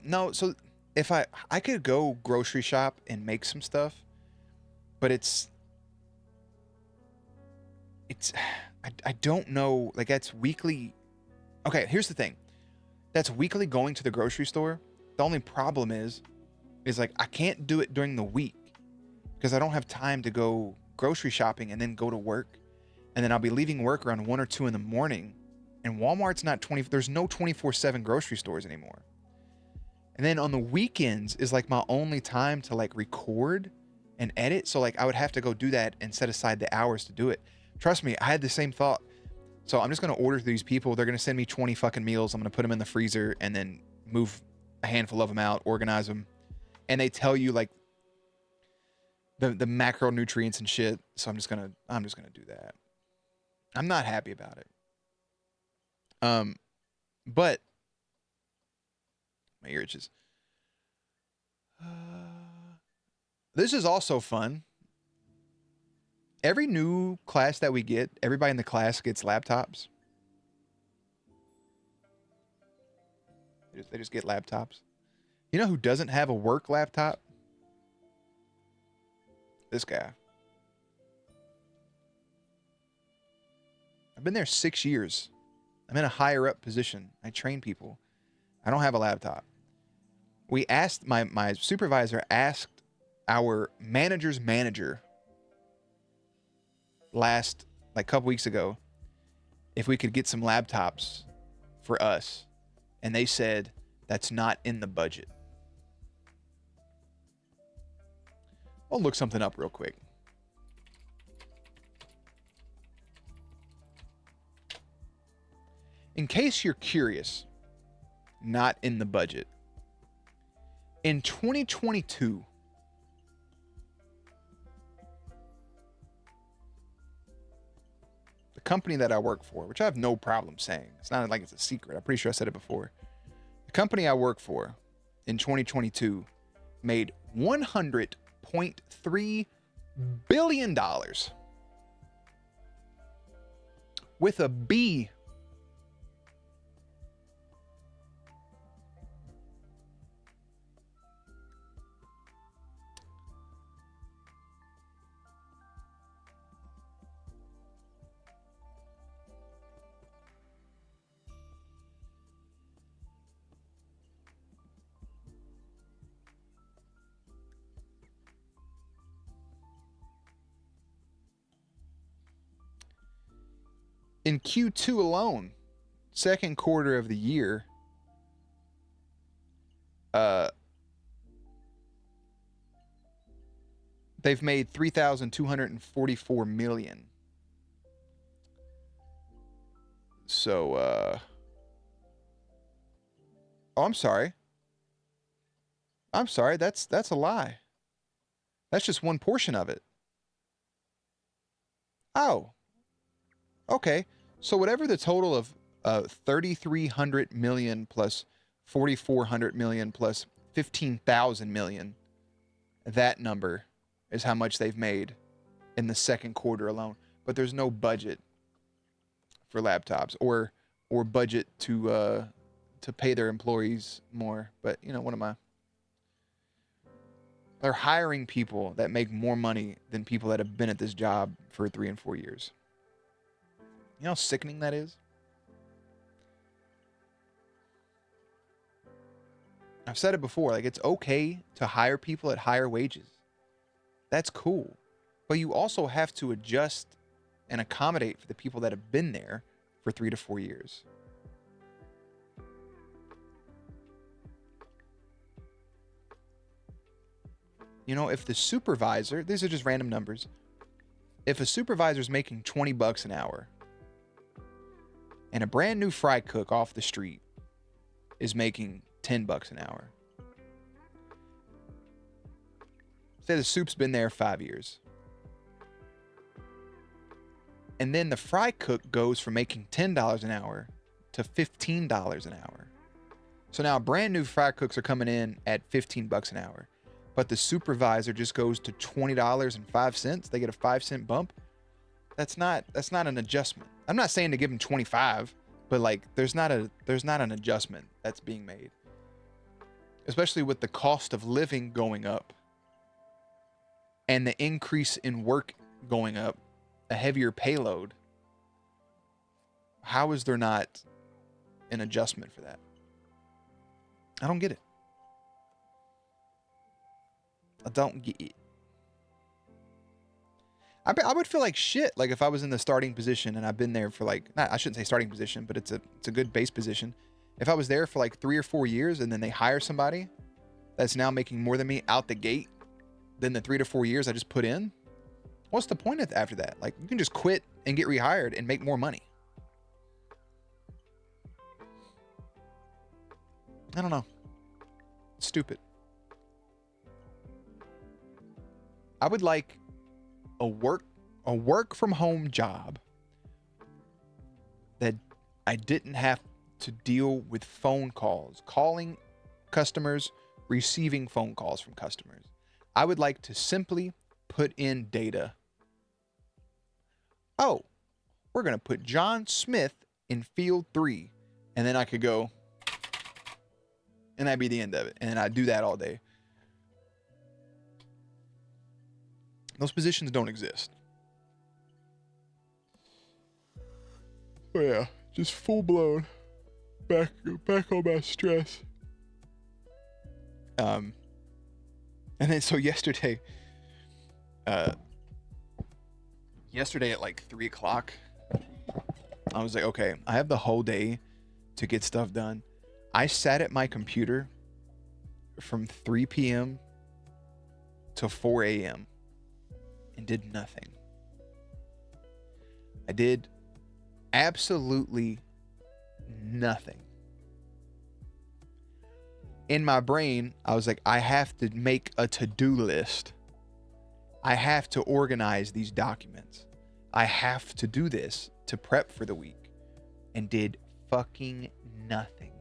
No, so if I could go grocery shop and make some stuff, but I don't know, like that's weekly. Okay, here's the thing. That's weekly going to the grocery store. The only problem is like I can't do it during the week because I don't have time to go grocery shopping and then go to work. And then I'll be leaving work around 1 or 2 in the morning. And Walmart's not there's no 24/7 grocery stores anymore. And then on the weekends is like my only time to like record and edit. So like I would have to go do that and set aside the hours to do it. Trust me, I had the same thought. So I'm just going to order these people. They're going to send me 20 fucking meals. I'm going to put them in the freezer and then move a handful of them out, organize them. And they tell you like the macronutrients and shit. So I'm just going to do that. I'm not happy about it. But My ear itches. This is also fun. Every new class that we get, everybody in the class gets laptops. They just get laptops. You know who doesn't have a work laptop? This guy. I've been there 6 years. I'm in a higher up position. I train people. I don't have a laptop. We asked, my supervisor asked our manager's manager last, like, couple weeks ago, if we could get some laptops for us. And they said that's not in the budget. I'll look something up real quick. In case you're curious, not in the budget. In 2022, the company that I work for, which I have no problem saying, it's not like it's a secret. I'm pretty sure I said it before. The company I work for in 2022 made $100.3 billion with a B. In Q2 alone, second quarter of the year, they've made $3,244 million. So, oh, I'm sorry. That's a lie. That's just one portion of it. Oh. Okay, so whatever the total of 3,300 million plus 4,400 million plus 15,000 million, that number is how much they've made in the second quarter alone. But there's no budget for laptops or budget to pay their employees more. But you know, what am I? They're hiring people that make more money than people that have been at this job for 3 and 4 years. You know how sickening that is? I've said it before, like, it's okay to hire people at higher wages. That's cool. But you also have to adjust and accommodate for the people that have been there for 3 to 4 years. You know, if the supervisor, these are just random numbers. If a supervisor's making $20 an hour, and a brand new fry cook off the street is making $10 an hour. Say the soup's been there 5 years. And then the fry cook goes from making $10 an hour to $15 an hour. So now brand new fry cooks are coming in at $15 an hour. But the supervisor just goes to $20.05. They get a 5-cent bump. That's not an adjustment. I'm not saying to give them 25, but like there's not an adjustment that's being made. Especially with the cost of living going up and the increase in work going up, a heavier payload. How is there not an adjustment for that? I don't get it. I don't get it. I would feel like shit, like if I was in the starting position and I've been there for like, I shouldn't say starting position, but it's a good base position. If I was there for like 3 or 4 years and then they hire somebody that's now making more than me out the gate than the 3 to 4 years I just put in, what's the point after that? Like, you can just quit and get rehired and make more money. I don't know. It's stupid. I would like a work from home job that I didn't have to deal with phone calls, calling customers, receiving phone calls from customers. I would like to simply put in data. Oh, we're going to put John Smith in field 3. And then I could go, and that'd be the end of it. And I'd do that all day. Those positions don't exist. Oh yeah, just full blown back on my stress. And then so yesterday at like 3 o'clock, I was like, okay, I have the whole day to get stuff done. I sat at my computer from 3 p.m. to 4 a.m. and did nothing. I did absolutely nothing. In my brain, I was like, I have to make a to-do list. I have to organize these documents. I have to do this to prep for the week, and did fucking nothing.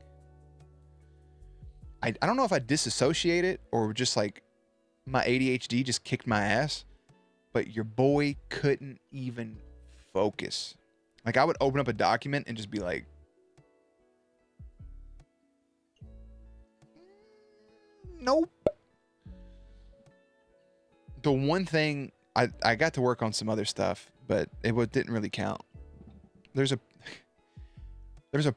I don't know if I disassociated or just like my ADHD just kicked my ass, but your boy couldn't even focus. Like I would open up a document and just be like, nope. The one thing I got to work on some other stuff, but it didn't really count. There's a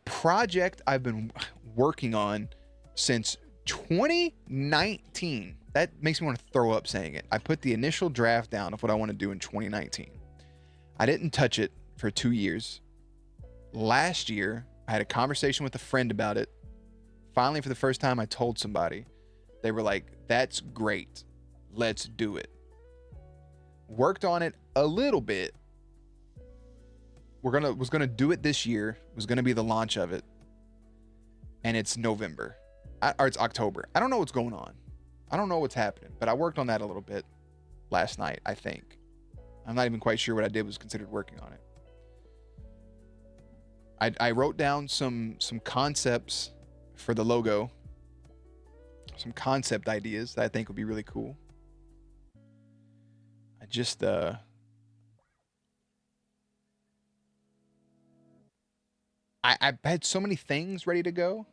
project I've been working on since 2019. That makes me want to throw up saying it. I put the initial draft down of what I want to do in 2019. I didn't touch it for 2 years. Last year, I had a conversation with a friend about it. Finally, for the first time, I told somebody. They were like, that's great. Let's do it. Worked on it a little bit. Was gonna do it this year. Was gonna be the launch of it. And it's November. Or it's October. I don't know what's going on. I don't know what's happening. But I worked on that a little bit last night, I think. I'm not even quite sure what I did was considered working on it. I wrote down some concepts for the logo. Some concept ideas that I think would be really cool. I just I had so many things ready to go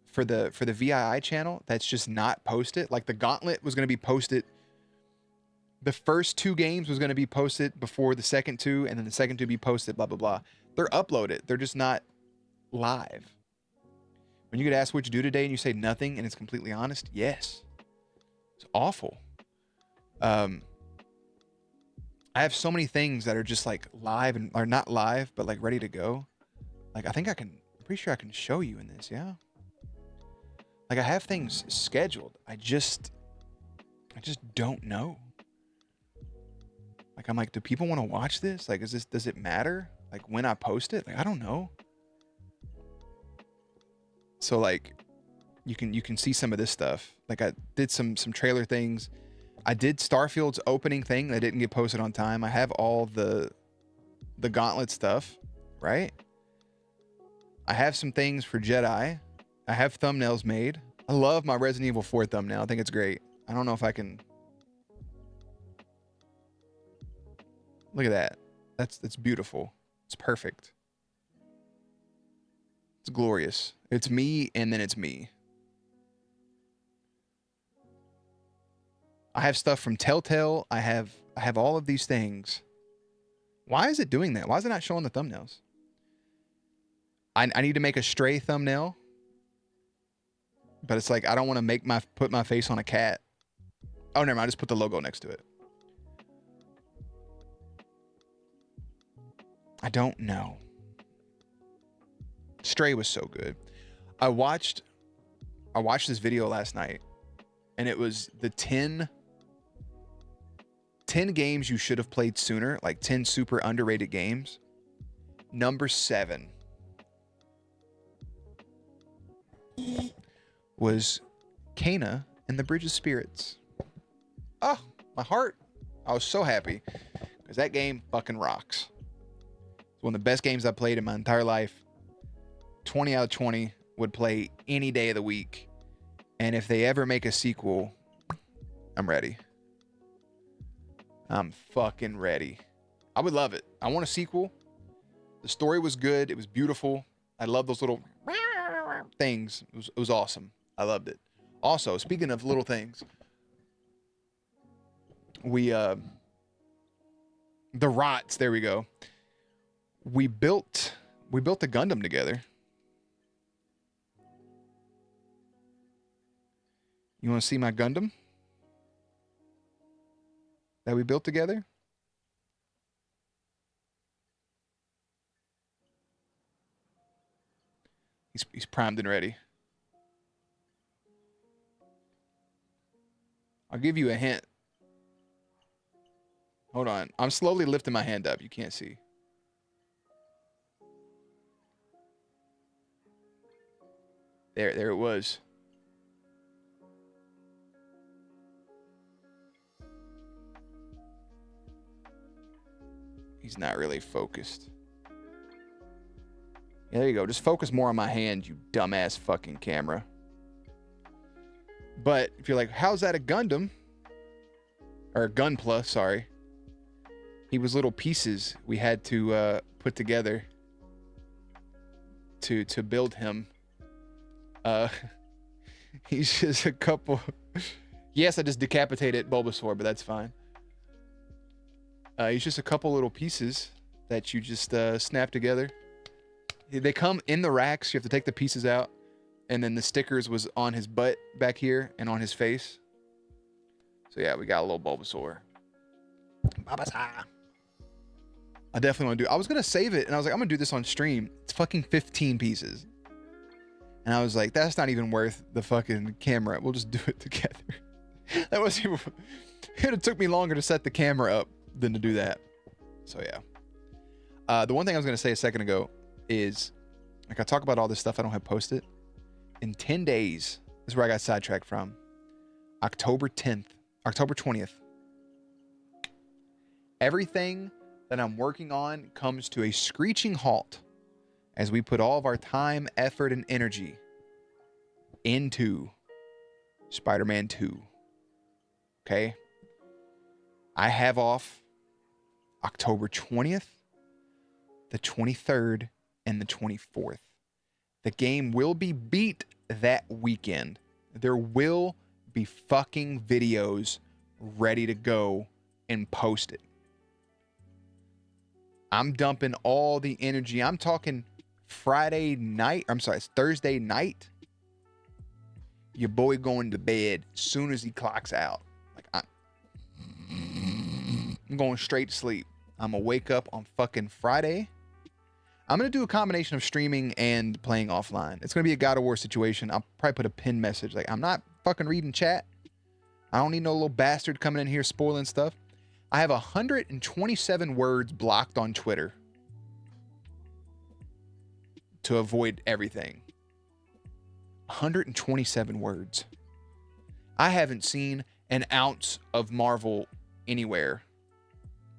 for the VII channel that's just not posted. Like the gauntlet was going to be posted. The first 2 games was going to be posted before the second 2, and then the second 2 be posted, blah, blah, blah. They're uploaded. They're just not live. When you get asked what you do today and you say nothing and it's completely honest, yes. It's awful. I have so many things that are just like live and are not live, but like ready to go. Like I'm pretty sure I can show you in this, yeah. Like I have things scheduled. I just don't know. Like I'm like, do people want to watch this? Like, does it matter? Like when I post it? Like I don't know. So like you can see some of this stuff. Like I did some trailer things. I did Starfield's opening thing that didn't get posted on time. I have all the gauntlet stuff, right? I have some things for Jedi. I have thumbnails made. I love my Resident Evil 4 thumbnail. I think it's great. I don't know if I can. Look at that. That's beautiful. It's perfect. It's glorious. It's me, and then it's me. I have stuff from Telltale. I have all of these things. Why is it doing that? Why is it not showing the thumbnails? I need to make a Stray thumbnail. But it's like I don't want to put my face on a cat. Oh, never mind. I just put the logo next to it. I don't know. Stray was so good. I watched this video last night, and it was the 10 games you should have played sooner, like 10 super underrated games. Number 7 was Kena and the Bridge of Spirits. Oh, my heart. I was so happy because that game fucking rocks. It's one of the best games I've played in my entire life. 20 out of 20. would play any day of the week. And if they ever make a sequel, I'm ready. I'm fucking ready. I would love it. I want a sequel. The story was good. It was beautiful. I love those little things. It was awesome. I loved it. Also, speaking of little things, the rots, there we go. We built a Gundam together. You want to see my Gundam that we built together? He's primed and ready. I'll give you a hint. Hold on. I'm slowly lifting my hand up. You can't see. There it was. He's not really focused. Yeah, there you go. Just focus more on my hand, you dumbass fucking camera. But if you're like, how's that a Gundam? Or a Gunpla, sorry. He was little pieces we had to put together to build him. He's just a couple. Yes, I just decapitated Bulbasaur, but that's fine. He's just a couple little pieces that you just snap together. They come in the racks. You have to take the pieces out. And then the stickers was on his butt back here and on his face. So yeah, we got a little Bulbasaur. Bulbasaur. I definitely want to do. I was going to save it and I was like, I'm going to do this on stream. It's fucking 15 pieces. And I was like, that's not even worth the fucking camera. We'll just do it together. That was even, it would have took me longer to set the camera up than to do that. So yeah. The one thing I was going to say a second ago is, like, I talk about all this stuff I don't have posted. In 10 days, this is where I got sidetracked from. October 20th. Everything that I'm working on comes to a screeching halt as we put all of our time, effort, and energy into Spider-Man 2. Okay? I have off October 20th, the 23rd, and the 24th. The game will be beat that weekend. There will be fucking videos ready to go and posted. I'm dumping all the energy. I'm talking Friday night. I'm sorry, it's Thursday night. Your boy going to bed as soon as he clocks out. Like, I'm going straight to sleep. I'm gonna wake up on fucking Friday. I'm going to do a combination of streaming and playing offline. It's going to be a God of War situation. I'll probably put a pin message. Like, I'm not fucking reading chat. I don't need no little bastard coming in here spoiling stuff. I have 127 words blocked on Twitter to avoid everything. 127 words. I haven't seen an ounce of Marvel anywhere.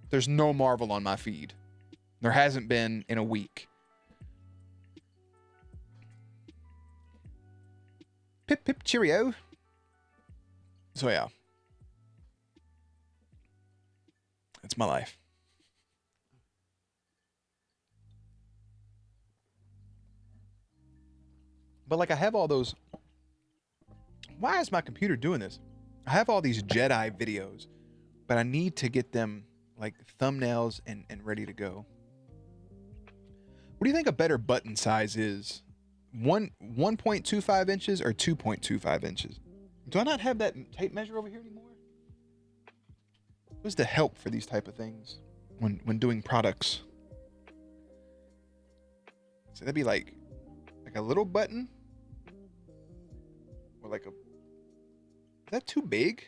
There's no Marvel on my feed. There hasn't been in a week. Pip, pip, cheerio. So, yeah. It's my life. But, like, I have all those... Why is my computer doing this? I have all these Jedi videos, but I need to get them, like, thumbnails and ready to go. What do you think a better button size is? 1.25 inches or 2.25 inches? Do I not have that tape measure over here anymore? What's the help for these type of things when doing products? So that'd be like a little button? Or like a... Is that too big?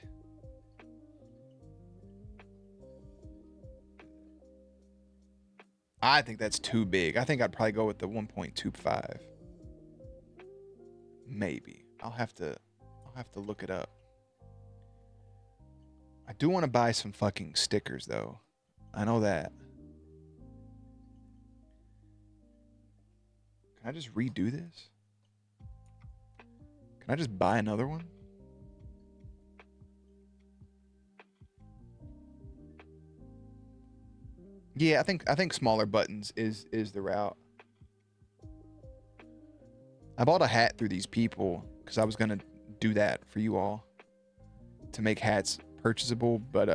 I think that's too big. I think I'd probably go with the 1.25. Maybe. I'll have to look it up. I do want to buy some fucking stickers though. I know that. Can I just redo this? Can I just buy another one? Yeah, I think smaller buttons is the route. I bought a hat through these people because I was gonna do that for you all to make hats purchasable, but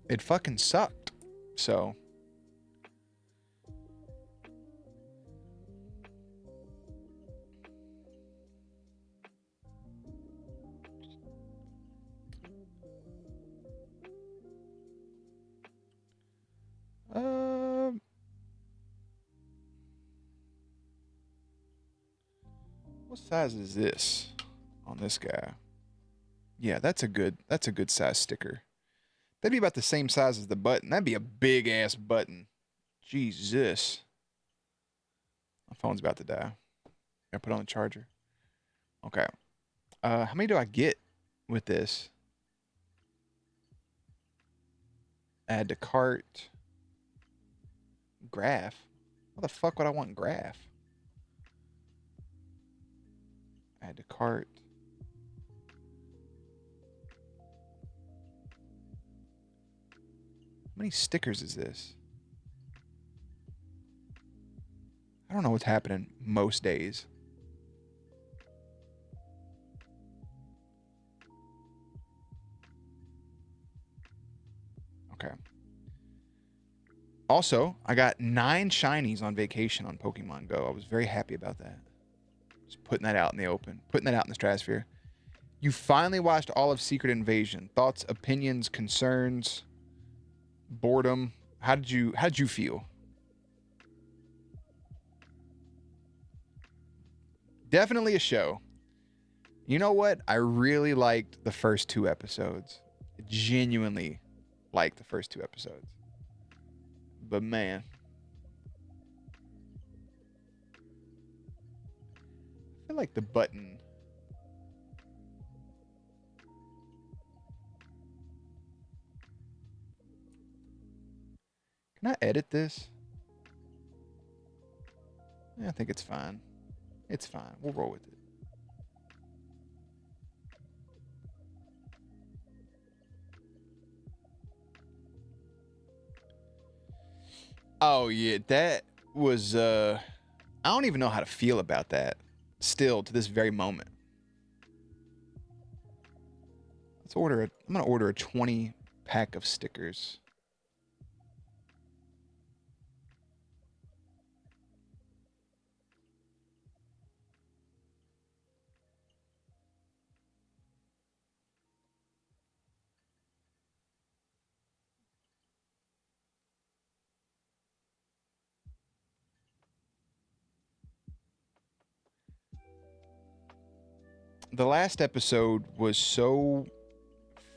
it fucking sucked. So what size is this on this guy? Yeah, that's a good size sticker. That'd be about the same size as the button. That'd be a big ass button. Jesus. My phone's about to die. I put on the charger. Okay. How many do I get with this? Add to cart. Graph. What the fuck would I want graph? Add to cart. How many stickers is this? I don't know what's happening most days. Okay. Also, I got 9 shinies on vacation on Pokemon Go. I was very happy about that. Just putting that out in the open. Putting that out in the stratosphere. You finally watched all of Secret Invasion. Thoughts, opinions, concerns, boredom. How did you feel? Definitely a show. You know what? I really liked the first 2 episodes. Genuinely liked the first 2 episodes. But man, I feel like the button. Can I edit this? Yeah, I think it's fine. It's fine. We'll roll with it. Oh yeah, that was I don't even know how to feel about that still to this very moment. I'm gonna order a 20 pack of stickers. The last episode was so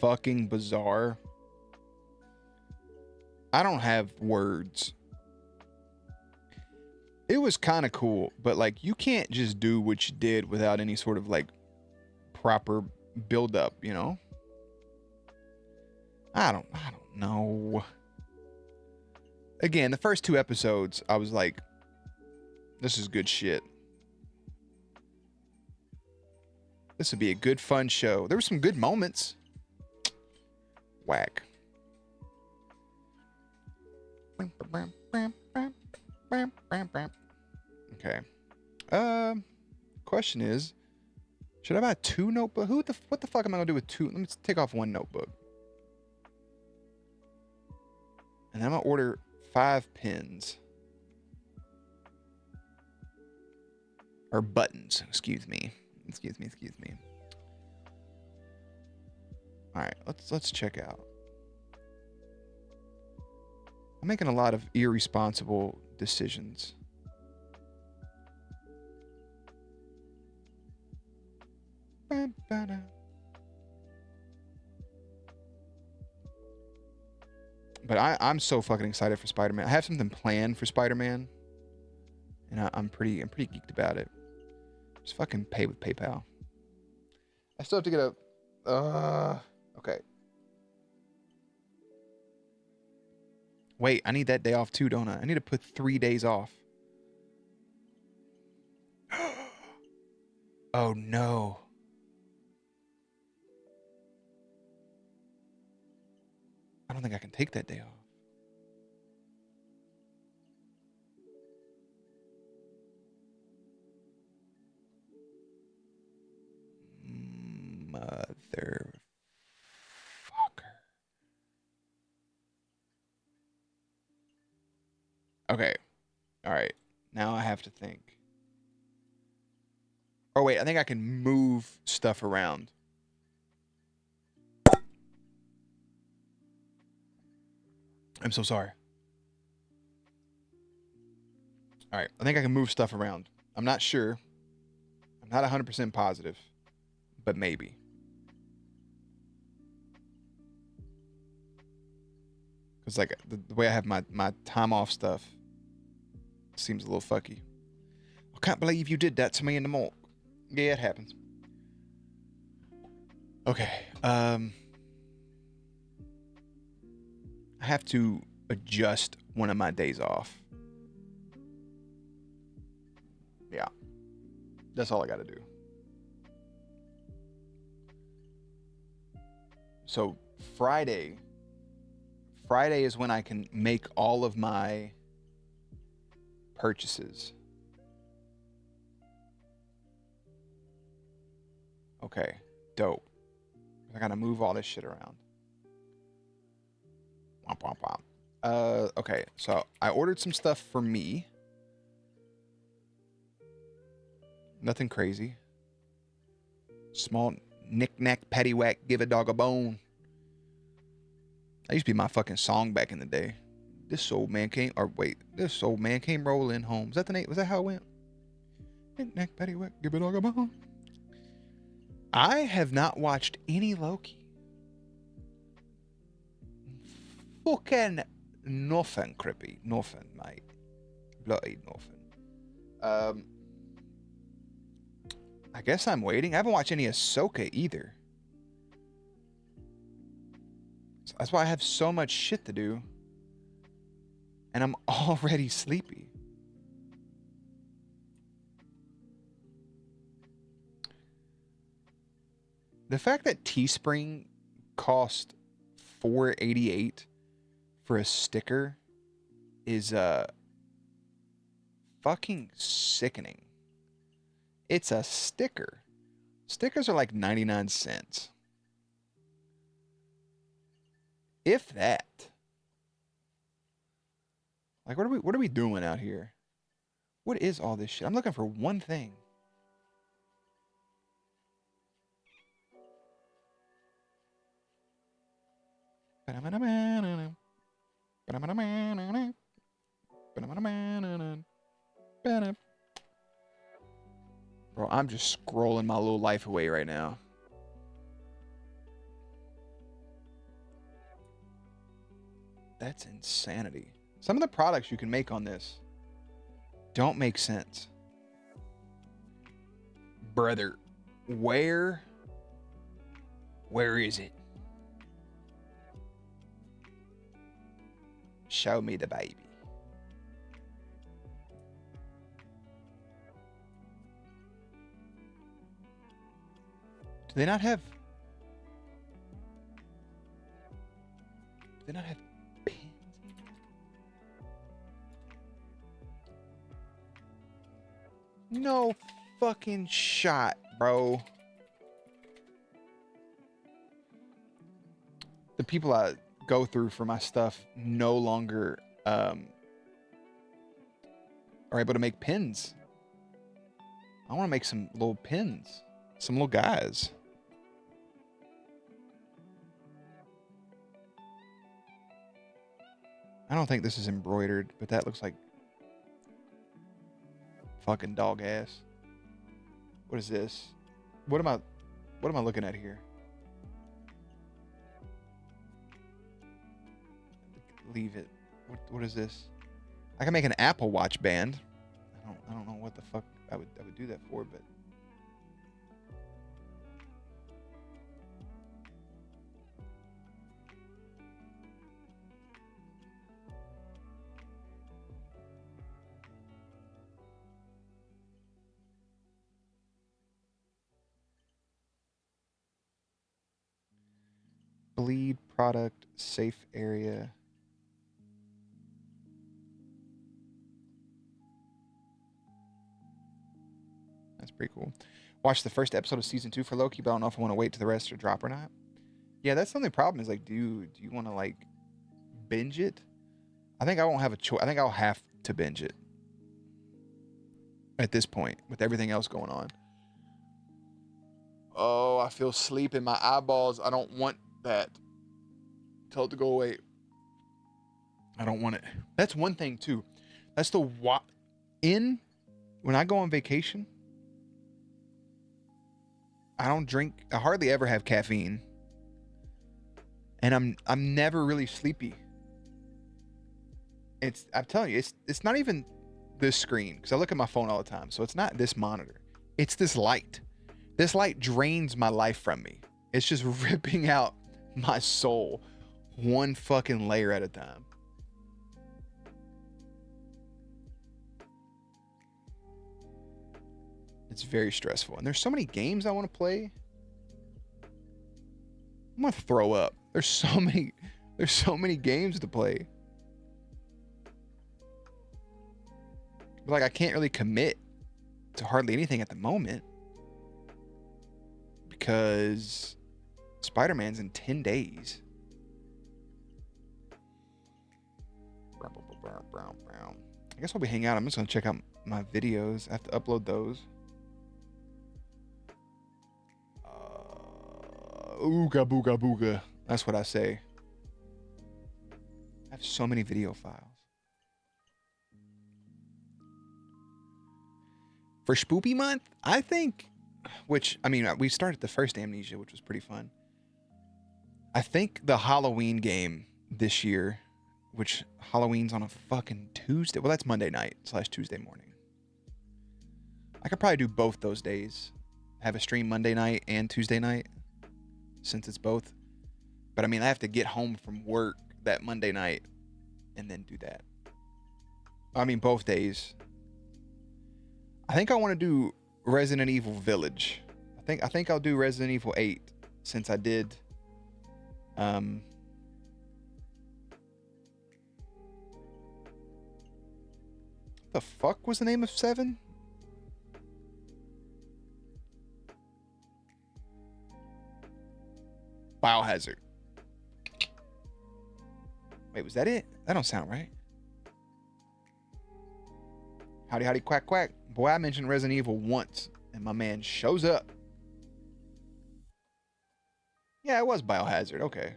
fucking bizarre. I don't have words. It was kind of cool, but like you can't just do what you did without any sort of like proper build up, you know? I don't know. Again, the first 2 episodes, I was like, this is good shit. This would be a good fun show. There were some good moments. Whack. Okay. Question is, should I buy 2 notebooks? What the fuck am I gonna do with 2? Let me take off 1 notebook. And I'm gonna order 5 pins. Or buttons, excuse me. Excuse me. Alright, let's check out. I'm making a lot of irresponsible decisions. But I'm so fucking excited for Spider-Man. I have something planned for Spider-Man. And I'm pretty geeked about it. Just fucking pay with PayPal. I still have to get a okay. Wait, I need that day off too, don't I? I need to put 3 days off. Oh no. I don't think I can take that day off. Motherfucker. Okay. All right. Now I have to think. Oh, wait. I think I can move stuff around. I'm so sorry. All right. I think I can move stuff around. I'm not sure. I'm not 100% positive, but maybe. Because, like, the way I have my time off stuff seems a little fucky. I can't believe you did that to me in the morgue. Yeah, it happens. Okay. I have to adjust one of my days off. Yeah. That's all I got to do. So Friday is when I can make all of my purchases. Okay, dope. I gotta move all this shit around. Womp, womp, womp. Okay, so I ordered some stuff for me. Nothing crazy. Small knick-knack, paddywhack, give a dog a bone. That used to be my fucking song back in the day. This old man came, or wait, this old man came rolling home. Is that the name? Was that how it went? Knick-knack, paddywhack, give a dog a bone. I have not watched any Loki. Fucking nothing, Crippy. Nothing, mate. Bloody nothing. I guess I'm waiting. I haven't watched any Ahsoka either. So that's why I have so much shit to do. And I'm already sleepy. The fact that Teespring cost $4.88 for a sticker is fucking sickening. It's a sticker. Stickers are like 99 cents. If that. Like, what are we doing out here? What is all this shit? I'm looking for one thing. Bro, I'm just scrolling my little life away right now. That's insanity. Some of the products you can make on this don't make sense. Brother, where is it? Show me the baby. Do they not have pins? No fucking shot, bro. The people I go through for my stuff no longer are able to make pins. I want to make some little pins. Some little guys. I don't think this is embroidered, but that looks like fucking dog ass. What is this? What am I looking at here? Leave it. What is this? I can make an Apple Watch band. I don't know what the fuck I would do that for, but Bleed product safe area. That's pretty cool. Watched the first episode of season 2 for Loki, but I don't know if I want to wait till the rest to drop or not. Yeah, that's the only problem is like, do you want to like binge it? I think I won't have a choice. I think I'll have to binge it at this point with everything else going on. Oh, I feel sleep in my eyeballs. I don't want that. Tell it to go away. I don't want it. That's one thing too. That's the when I go on vacation, I don't drink. I hardly ever have caffeine. And I'm never really sleepy. I'm telling you, it's not even this screen, because I look at my phone all the time. So it's not this monitor. It's this light. This light drains my life from me. It's just ripping out my soul one fucking layer at a time. It's very stressful. And there's so many games I want to play. I'm gonna throw up. There's so many games to play. But like I can't really commit to hardly anything at the moment because Spider-Man's in 10 days. I guess while we hang out, I'm just gonna check out my videos. I have to upload those. Ooga booga booga. That's what I say. I have so many video files. For Spoopy Month, I think, we started the first Amnesia, which was pretty fun. I think the Halloween game this year, which Halloween's on a fucking Tuesday. Well, that's Monday night / Tuesday morning. I could probably do both those days. Have a stream Monday night and Tuesday night, since it's both. But I have to get home from work that Monday night and then do that. Both days. I think I want to do Resident Evil Village. I think I'll do Resident Evil 8 since I did the fuck was the name of 7? Biohazard. Wait, was that it? That don't sound right. Howdy, howdy, quack, quack. Boy, I mentioned Resident Evil once, and my man shows up. Yeah, it was Biohazard. Okay.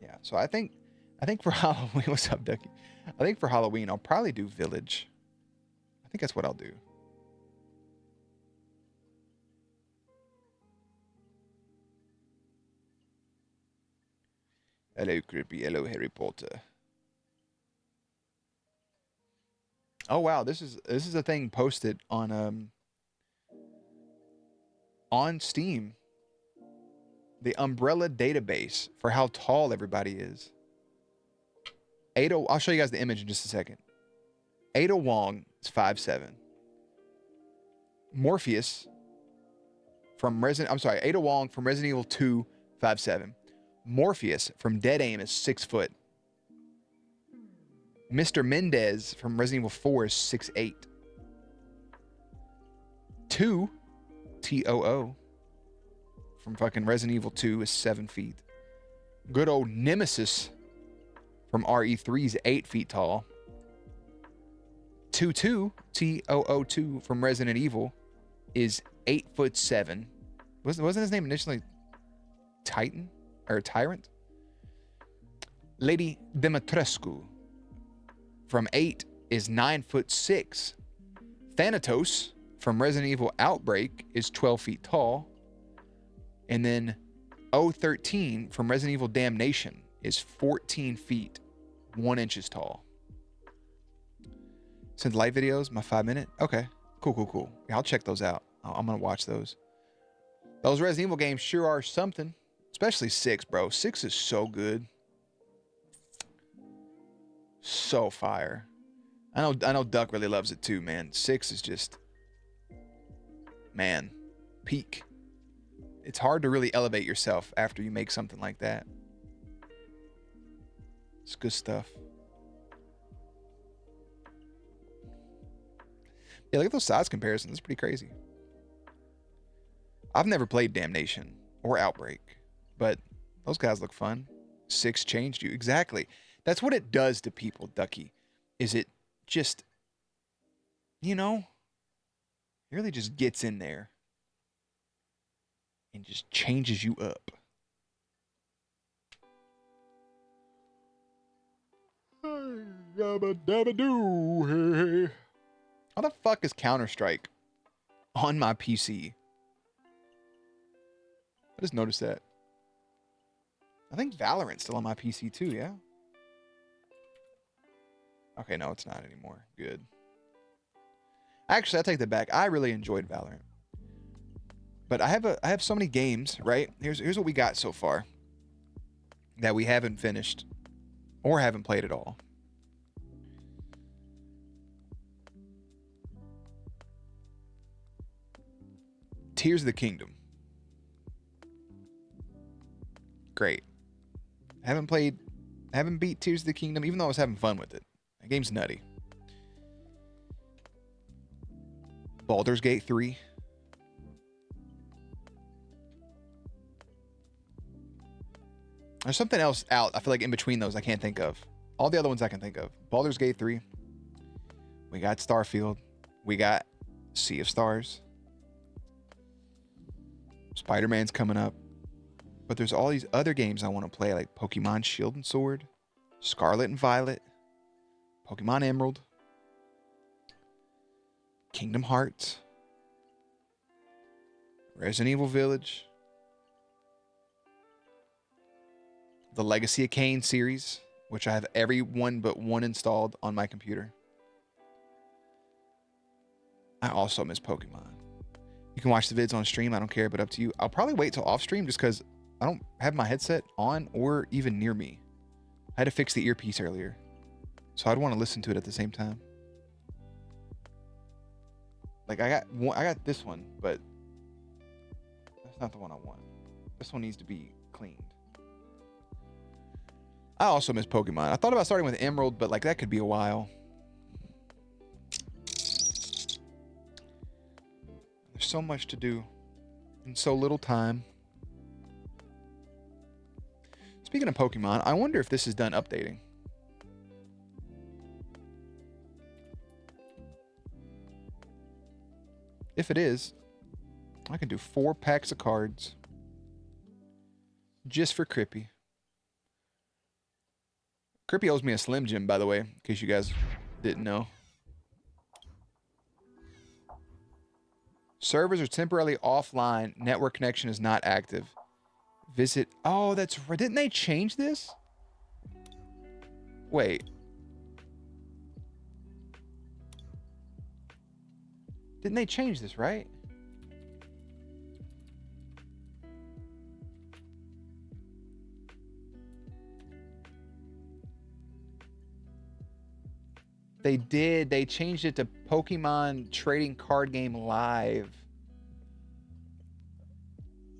Yeah, so I think for Halloween, what's up, Ducky? I think for Halloween, I'll probably do Village. I think that's what I'll do. Hello, creepy. Hello, Harry Potter. Oh wow, this is a thing posted on Steam. The Umbrella database for how tall everybody is. I'll show you guys the image in just a second. Ada Wong is 5'7". Morpheus Ada Wong from Resident Evil 2, 5'7". Morpheus from Dead Aim is 6 foot. Mr. Mendez from Resident Evil 4 is 6'8". 2, Too, from fucking Resident Evil 2 is 7 feet. Good old Nemesis from RE3 is 8 feet tall. 22, Too from Resident Evil is 8'7". Wasn't his name initially Titan or Tyrant? Lady Dimitrescu from 8 is 9'6". Thanatos from Resident Evil Outbreak is 12 feet tall. And then 013 from Resident Evil Damnation is 14 feet, 1 inches tall. Send light videos, my 5-minute. Okay, cool. Yeah, I'll check those out. I'm going to watch those. Those Resident Evil games sure are something. Especially 6, bro. 6 is so good. So fire. I know Duck really loves it too, man. 6 is just, man, peak. it's hard to really elevate yourself after you make something like that. It's good stuff. Yeah, look at those size comparisons. It's pretty crazy. I've never played Damnation or Outbreak, but those guys look fun. 6 changed you. Exactly. That's what it does to people, Ducky. Is it just, you know, it really just gets in there and just changes you up. How the fuck is Counter-Strike on my PC? I just noticed that. I think Valorant's still on my PC too, yeah? Okay, no, it's not anymore. Good. Actually, I take that back. I really enjoyed Valorant. But I have so many games, right? Here's what we got so far that we haven't finished or haven't played at all. Tears of the Kingdom. Great. Haven't beat Tears of the Kingdom, even though I was having fun with it. That game's nutty. Baldur's Gate 3. There's something else out, I feel like, in between those I can't think of. All the other ones I can think of. Baldur's Gate 3. We got Starfield. We got Sea of Stars. Spider-Man's coming up. But there's all these other games I want to play, like Pokemon Shield and Sword, Scarlet and Violet, Pokemon Emerald, Kingdom Hearts, Resident Evil Village, the Legacy of Kain series, which I have every one but one installed on my computer. I also miss Pokemon. You can watch the vids on stream. I don't care, but up to you. I'll probably wait till off stream just because I don't have my headset on or even near me. I had to fix the earpiece earlier, so I'd want to listen to it at the same time. Like I got this one, but that's not the one I want. This one needs to be cleaned. I also miss Pokemon. I thought about starting with Emerald, but like that could be a while. There's so much to do in so little time. Speaking of Pokemon, I wonder if this is done updating. If it is, I can do 4 packs of cards just for Crippy. Crippy owes me a Slim Jim, by the way, in case you guys didn't know. Servers are temporarily offline. Network connection is not active. Visit. Oh, that's right. Didn't they change this? Wait. Didn't they change this, right? They did. They changed it to Pokemon Trading Card Game Live.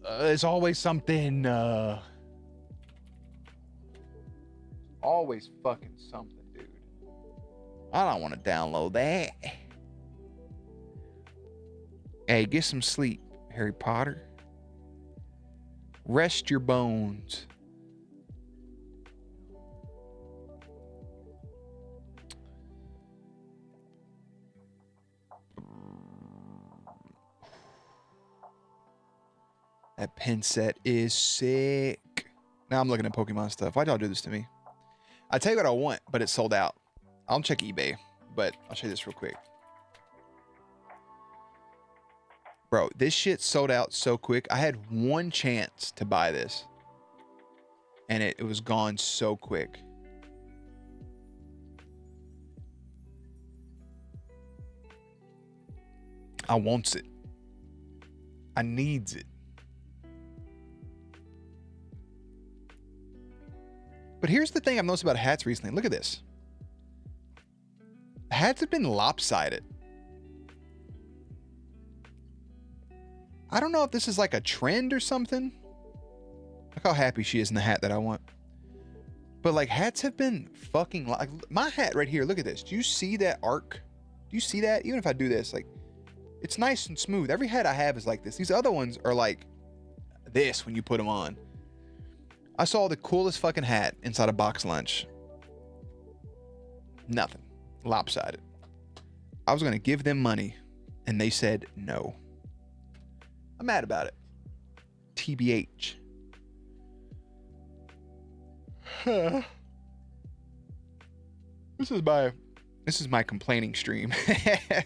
There's always something. Always fucking something, dude. I don't want to download that. Hey, get some sleep, Harry Potter. Rest your bones. That pin set is sick. Now I'm looking at Pokemon stuff. Why'd y'all do this to me? I tell you what I want, but it's sold out. I'll check eBay, but I'll show you this real quick. Bro, this shit sold out so quick. I had one chance to buy this, and it was gone so quick. I wants it. I needs it. But here's the thing I've noticed about hats recently. Look at this. Hats have been lopsided. I don't know if this is like a trend or something. Look how happy she is in the hat that I want. But like hats have been fucking like my hat right here. Look at this. Do you see that arc? Do you see that? Even if I do this, like it's nice and smooth. Every hat I have is like this. These other ones are like this when you put them on. I saw the coolest fucking hat inside a box lunch. Nothing. Lopsided. I was going to give them money and they said no. I'm mad about it. TBH. This is my complaining stream. I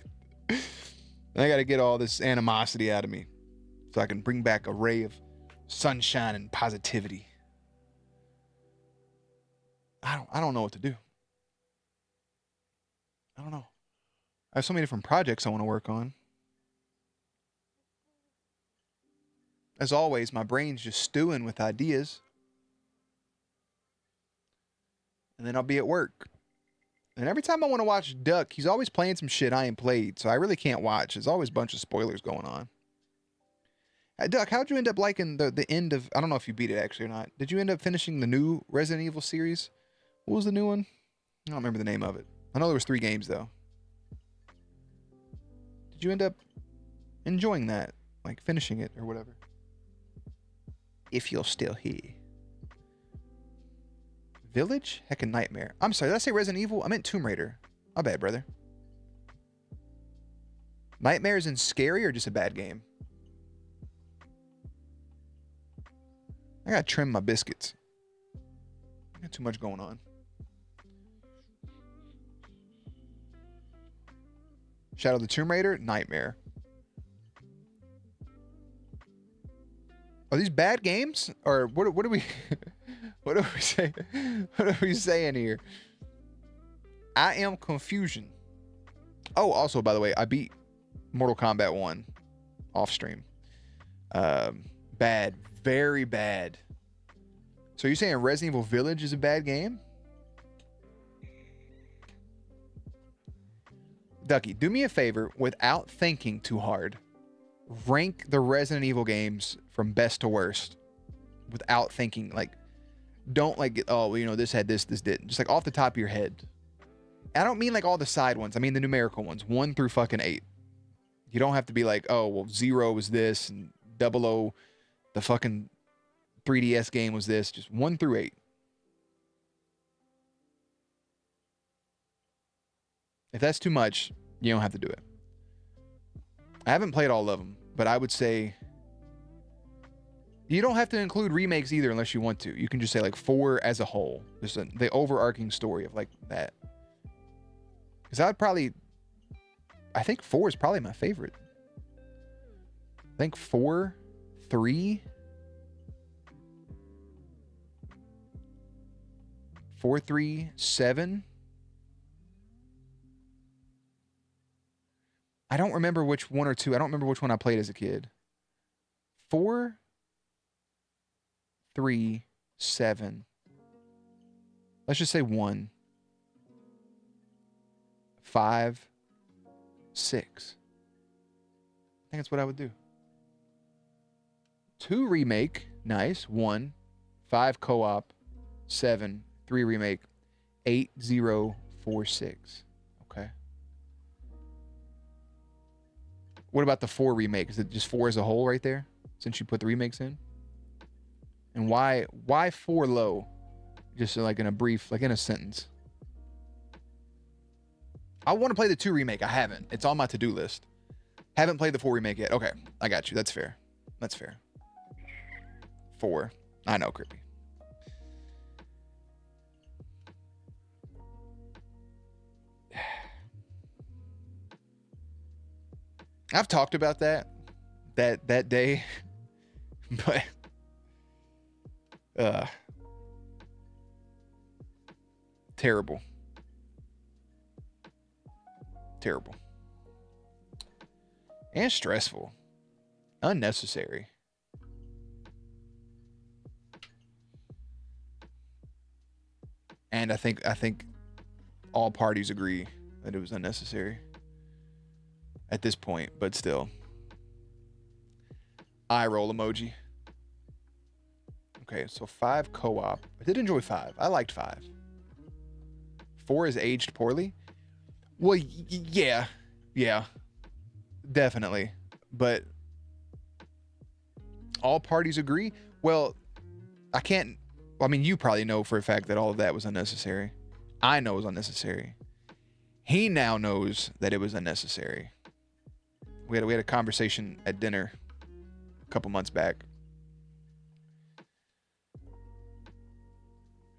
got to get all this animosity out of me so I can bring back a ray of sunshine and positivity. I don't know what to do. I don't know. I have so many different projects I want to work on. As always, my brain's just stewing with ideas. And then I'll be at work. And every time I want to watch Duck, he's always playing some shit I ain't played, so I really can't watch. There's always a bunch of spoilers going on. Duck, how'd you end up liking the end of... I don't know if you beat it actually or not. Did you end up finishing the new Resident Evil series? What was the new one? I don't remember the name of it. I know there was 3 games, though. Did you end up enjoying that? Like, finishing it or whatever? If you're still here. Village? Heckin' Nightmare. I'm sorry, did I say Resident Evil? I meant Tomb Raider. My bad, brother. Nightmares and Scary or just a bad game? I gotta trim my biscuits. I got too much going on. Shadow of the Tomb Raider? Nightmare. Are these bad games? Or what are we... what are we saying? What are we saying here? I am confusion. Oh, also, by the way, I beat Mortal Kombat 1 off stream. Bad. Very bad. So you're saying Resident Evil Village is a bad game? Ducky, do me a favor without thinking too hard. Rank the Resident Evil games from best to worst without thinking. Like, don't like, oh, you know, this had this didn't. Just like off the top of your head. I don't mean like all the side ones. I mean the numerical ones, 1 through fucking 8. You don't have to be like, oh, well, 0 was this and 00, the fucking 3DS game was this. Just 1 through 8. If that's too much, you don't have to do it. I haven't played all of them, but I would say you don't have to include remakes either unless you want to. You can just say like 4 as a whole. Just the overarching story of like that. Because I think 4 is probably my favorite. I think 4, 3, 4, 3, 7. I don't remember which 1 or 2. I don't remember which one I played as a kid. 4, 3, 7. Let's just say 1. 5, 6. I think that's what I would do. 2 remake. Nice. 1. 5 co-op. 7. 3 remake. 8, 0, 4, 6. Okay. What about the 4 remake? Is it just 4 as a whole right there? Since you put the remakes in? And why 4 low? Just like in a brief, like in a sentence. I want to play the 2 remake. I haven't. It's on my to-do list. Haven't played the 4 remake yet. Okay, I got you. That's fair. That's fair. 4. I know, creepy. I've talked about that day, but terrible. Terrible. And stressful. Unnecessary. And I think all parties agree that it was unnecessary at this point, but still. Eye roll emoji. Okay, so 5 co-op. I did enjoy 5. I liked 5. 4 is aged poorly. Well, yeah. Yeah. Definitely. But all parties agree? Well, I can't... I mean, you probably know for a fact that all of that was unnecessary. I know it was unnecessary. He now knows that it was unnecessary. We had a conversation at dinner a couple months back.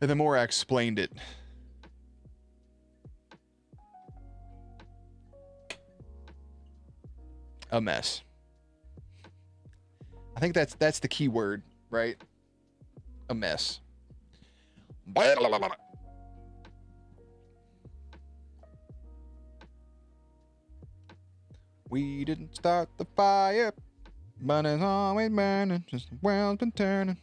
And the more I explained it, a mess. I think that's the key word, right? A mess. We didn't start the fire, but it's always burning, just the world's been turning.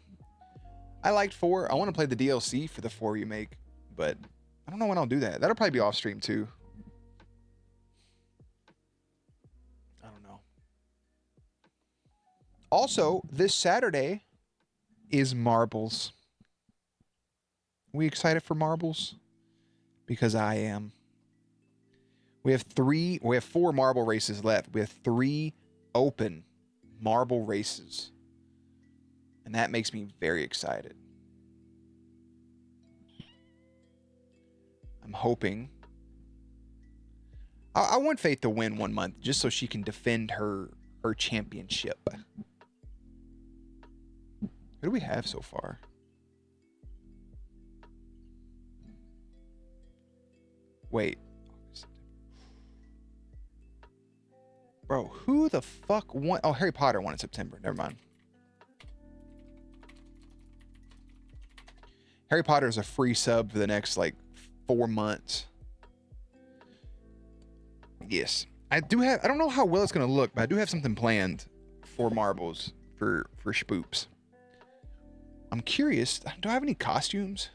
I liked 4. I want to play the DLC for the 4 remake, but I don't know when I'll do that. That'll probably be off stream too. I don't know. Also, this Saturday is Marbles. We excited for Marbles? Because I am. We have 4 marble races left. We have 3 open marble races. And that makes me very excited. I'm hoping. I want Faith to win 1 month just so she can defend her championship. Who do we have so far? Wait. Bro, who the fuck won? Oh, Harry Potter won in September. Never mind. Harry Potter is a free sub for the next, like, 4 months. Yes. I don't know how well it's going to look, but I do have something planned for Marbles for Spoops. I'm curious. Do I have any costumes?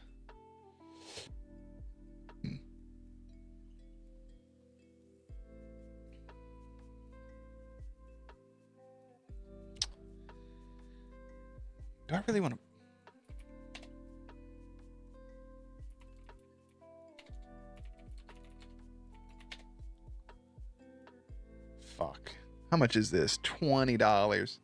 Do I really want to... Fuck. How much is this? $20.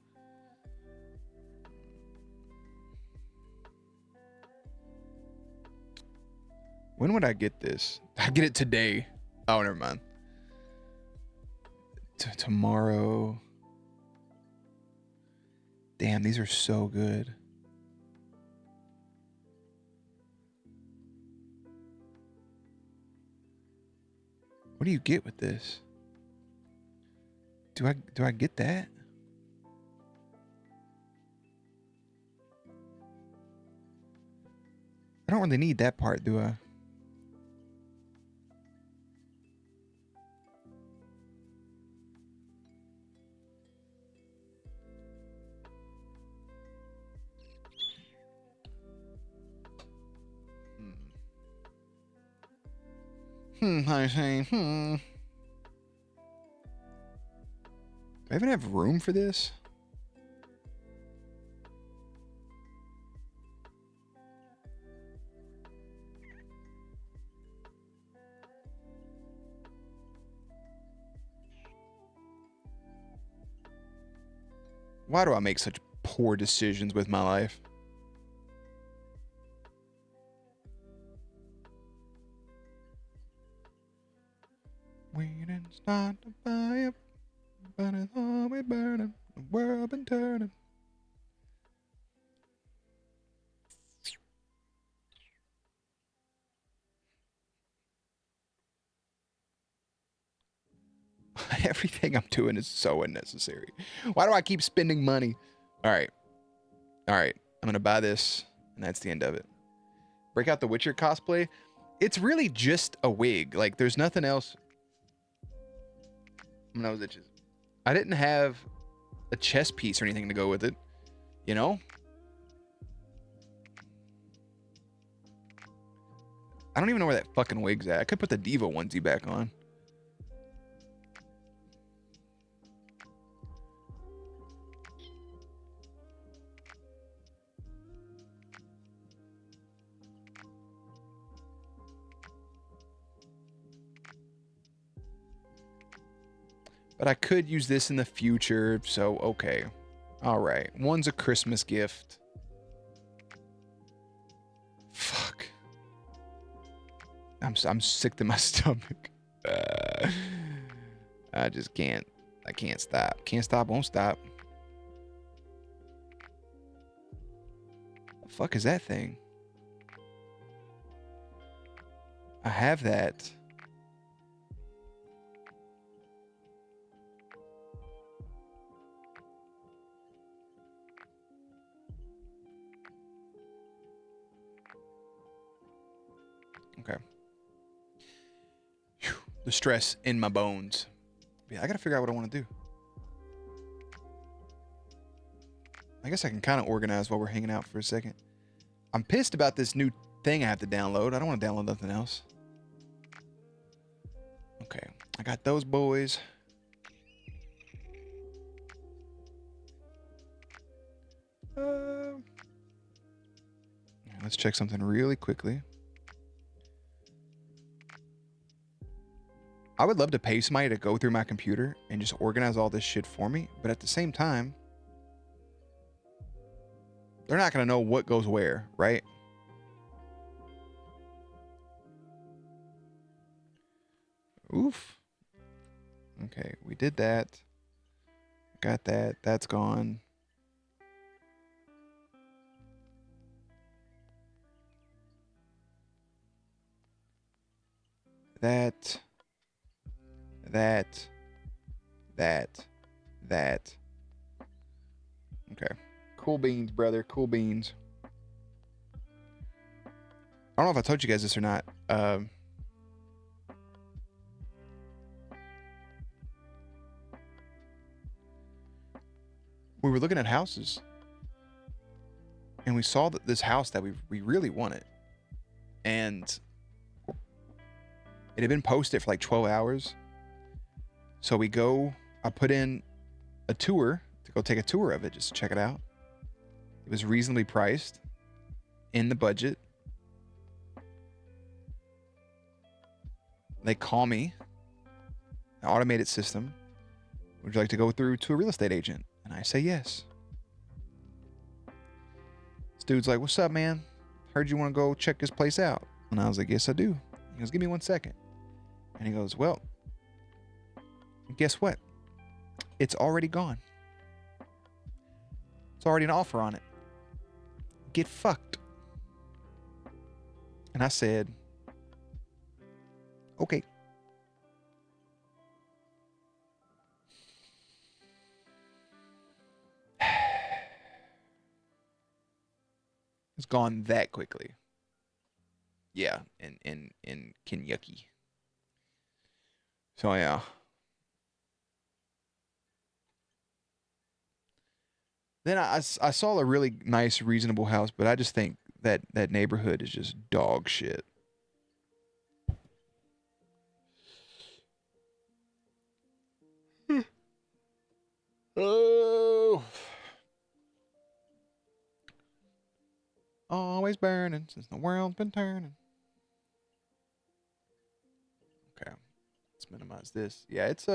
When would I get this? I get it today. Oh, never mind. Tomorrow. Damn, these are so good. What do you get with this? Do I get that? I don't really need that part, do I? I say, Do I even have room for this? Why do I make such poor decisions with my life? We didn't start the fire, but it's always burning. The world been turning. Everything I'm doing is so unnecessary. Why do I keep spending money? All right. I'm going to buy this, and that's the end of it. Break out the Witcher cosplay. It's really just a wig. Like, there's nothing else. Nose itches. I didn't have a chest piece or anything to go with it, you know? I don't even know where that fucking wig's at. I could put the Diva onesie back on. But I could use this in the future, so okay. All right. One's a Christmas gift. Fuck. I'm sick to my stomach. I just can't. I can't stop. Can't stop, won't stop. The fuck is that thing? I have that. Okay. Whew. The stress in my bones. Yeah, I gotta figure out what I want to do. I guess I can kind of organize while we're hanging out for a second. I'm pissed about this new thing I have to download. I don't want to download nothing else. Okay, I got those boys. Let's check something really quickly. I would love to pay somebody to go through my computer and just organize all this shit for me, but at the same time, they're not going to know what goes where, right? Oof. Okay, we did that. Got that. That's gone. That. Okay. Cool beans, brother. Cool beans. I don't know if I told you guys this or not. We were looking at houses, and we saw that this house that we really wanted, and it had been posted for like 12 hours. So we go. I put in a tour to go take a tour of it, just to check it out. It was reasonably priced, in the budget. They call me, an automated system. Would you like to go through to a real estate agent? And I say yes. This dude's like, what's up, man? Heard you want to go check this place out. And I was like, yes, I do. He goes, give me 1 second. And he goes, well, guess what? It's already gone. It's already an offer on it. Get fucked. And I said, okay. It's gone that quickly. Yeah, in Kentucky. So yeah. Then I saw a really nice, reasonable house, but I just think that that neighborhood is just dog shit. Oh. Always burning since the world's been turning. Okay. Let's minimize this. Yeah, it's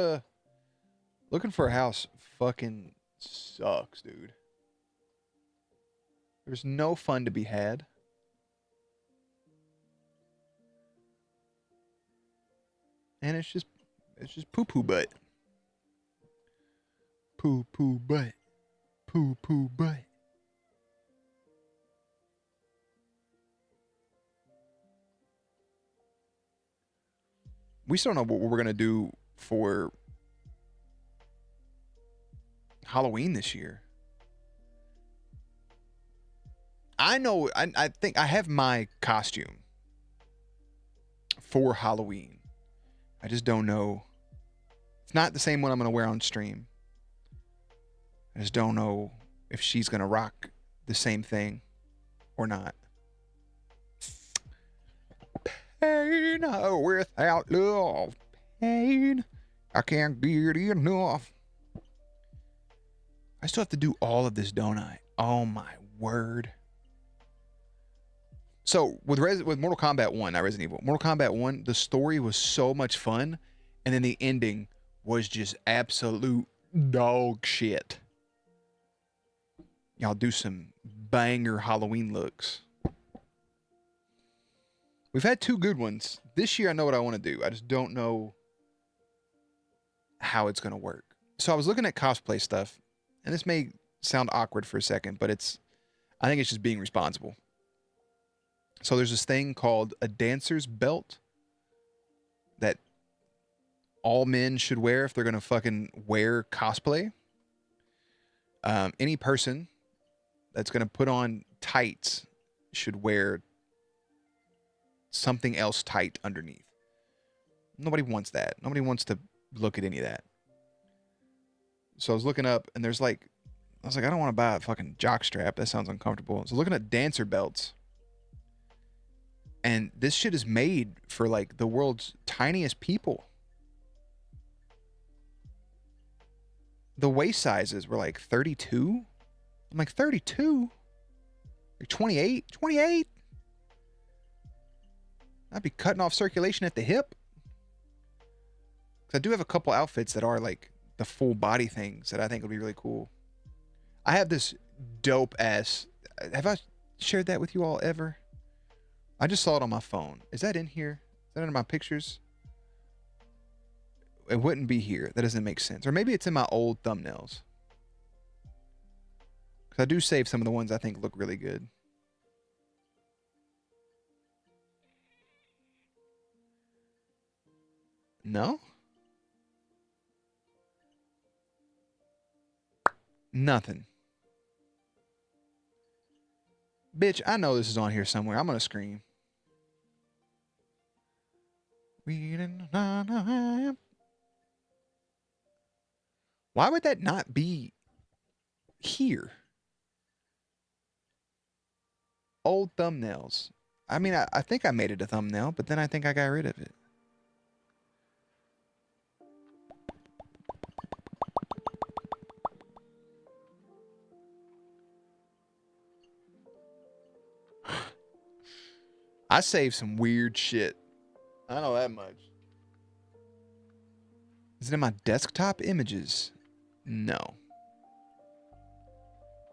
looking for a house fucking sucks, dude. There's no fun to be had. And it's just poo-poo butt. Poo-poo butt. Poo-poo butt. We still don't know what we're going to do for Halloween this year. I know, I think I have my costume for Halloween. I just don't know. It's not the same one I'm going to wear on stream. I just don't know if she's going to rock the same thing or not. Pain without love. Pain. I can't get enough. I still have to do all of this, don't I? Oh my word. So with Mortal Kombat 1, not Resident Evil, Mortal Kombat 1, the story was so much fun, and then the ending was just absolute dog shit. Y'all do some banger Halloween looks. We've had 2 good ones. This year I know what I want to do. I just don't know how it's going to work. So I was looking at cosplay stuff, and this may sound awkward for a second, but I think it's just being responsible. So there's this thing called a dancer's belt that all men should wear if they're going to fucking wear cosplay. Any person that's going to put on tights should wear something else tight underneath. Nobody wants that. Nobody wants to look at any of that. So I was looking up, and I was like, I don't want to buy a fucking jock strap. That sounds uncomfortable. So looking at dancer belts, and this shit is made for like the world's tiniest people. The waist sizes were like 32. I'm like, 32? Like 28? 28? I'd be cutting off circulation at the hip. Because I do have a couple outfits that are like the full body things that I think would be really cool. I have this dope ass. Have I shared that with you all ever? I just saw it on my phone. Is that in here? Is that in my pictures? It wouldn't be here. That doesn't make sense. Or maybe it's in my old thumbnails. Because I do save some of the ones I think look really good. No? Nothing. Bitch, I know this is on here somewhere. I'm going to scream. Why would that not be here? Old thumbnails. I mean, I think I made it a thumbnail, but then I think I got rid of it. I saved some weird shit. I know that much. Is it in my desktop images? No.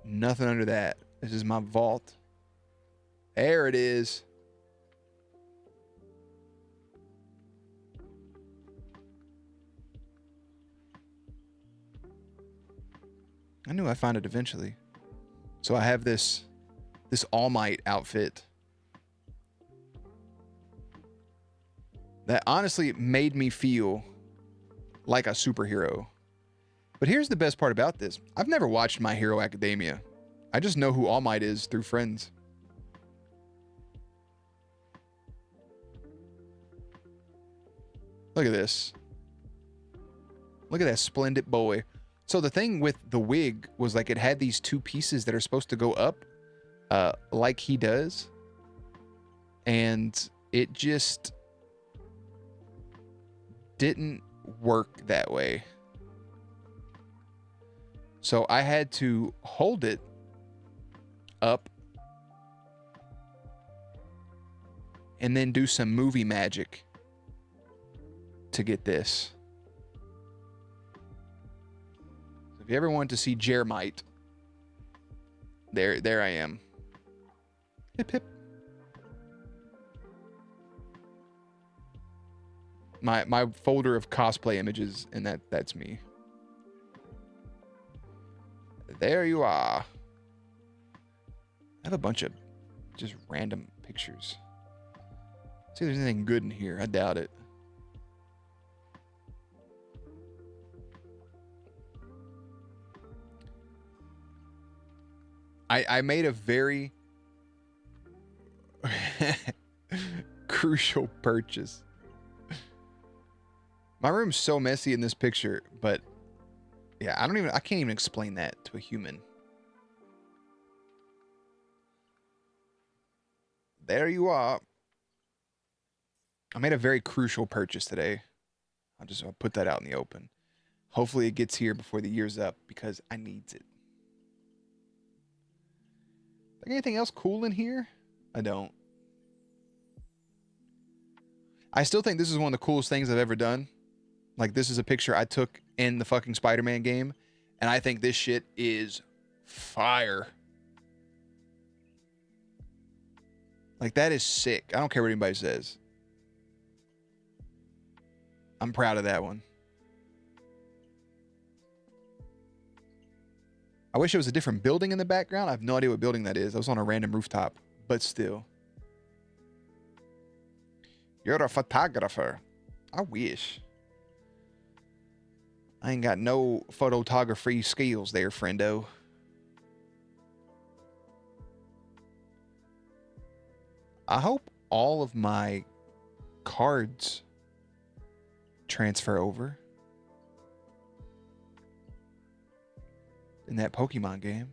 Nothing under that. This is my vault. There it is. I knew I'd find it eventually. So I have this All Might outfit that honestly made me feel like a superhero. But here's the best part about this. I've never watched My Hero Academia. I just know who All Might is through friends. Look at this. Look at that splendid boy. So the thing with the wig was like it had these 2 pieces that are supposed to go up like he does. And it just didn't work that way. So I had to hold it up and then do some movie magic to get this. So if you ever want to see Jermite, there I am. Hip hip. My folder of cosplay images, and that's me. There you are. I have a bunch of just random pictures. See if there's anything good in here. I doubt it. I made a very crucial purchase. My room's so messy in this picture, but yeah, I can't even explain that to a human. There you are. I made a very crucial purchase today. I'll put that out in the open. Hopefully it gets here before the year's up because I needs it. Like anything else cool in here? I don't. I still think this is one of the coolest things I've ever done. Like, this is a picture I took in the fucking Spider-Man game, and I think this shit is fire. Like, that is sick. I don't care what anybody says. I'm proud of that one. I wish it was a different building in the background. I have no idea what building that is. I was on a random rooftop, but still. You're a photographer. I wish. I ain't got no photography skills there, friendo. I hope all of my cards transfer over in that Pokemon game.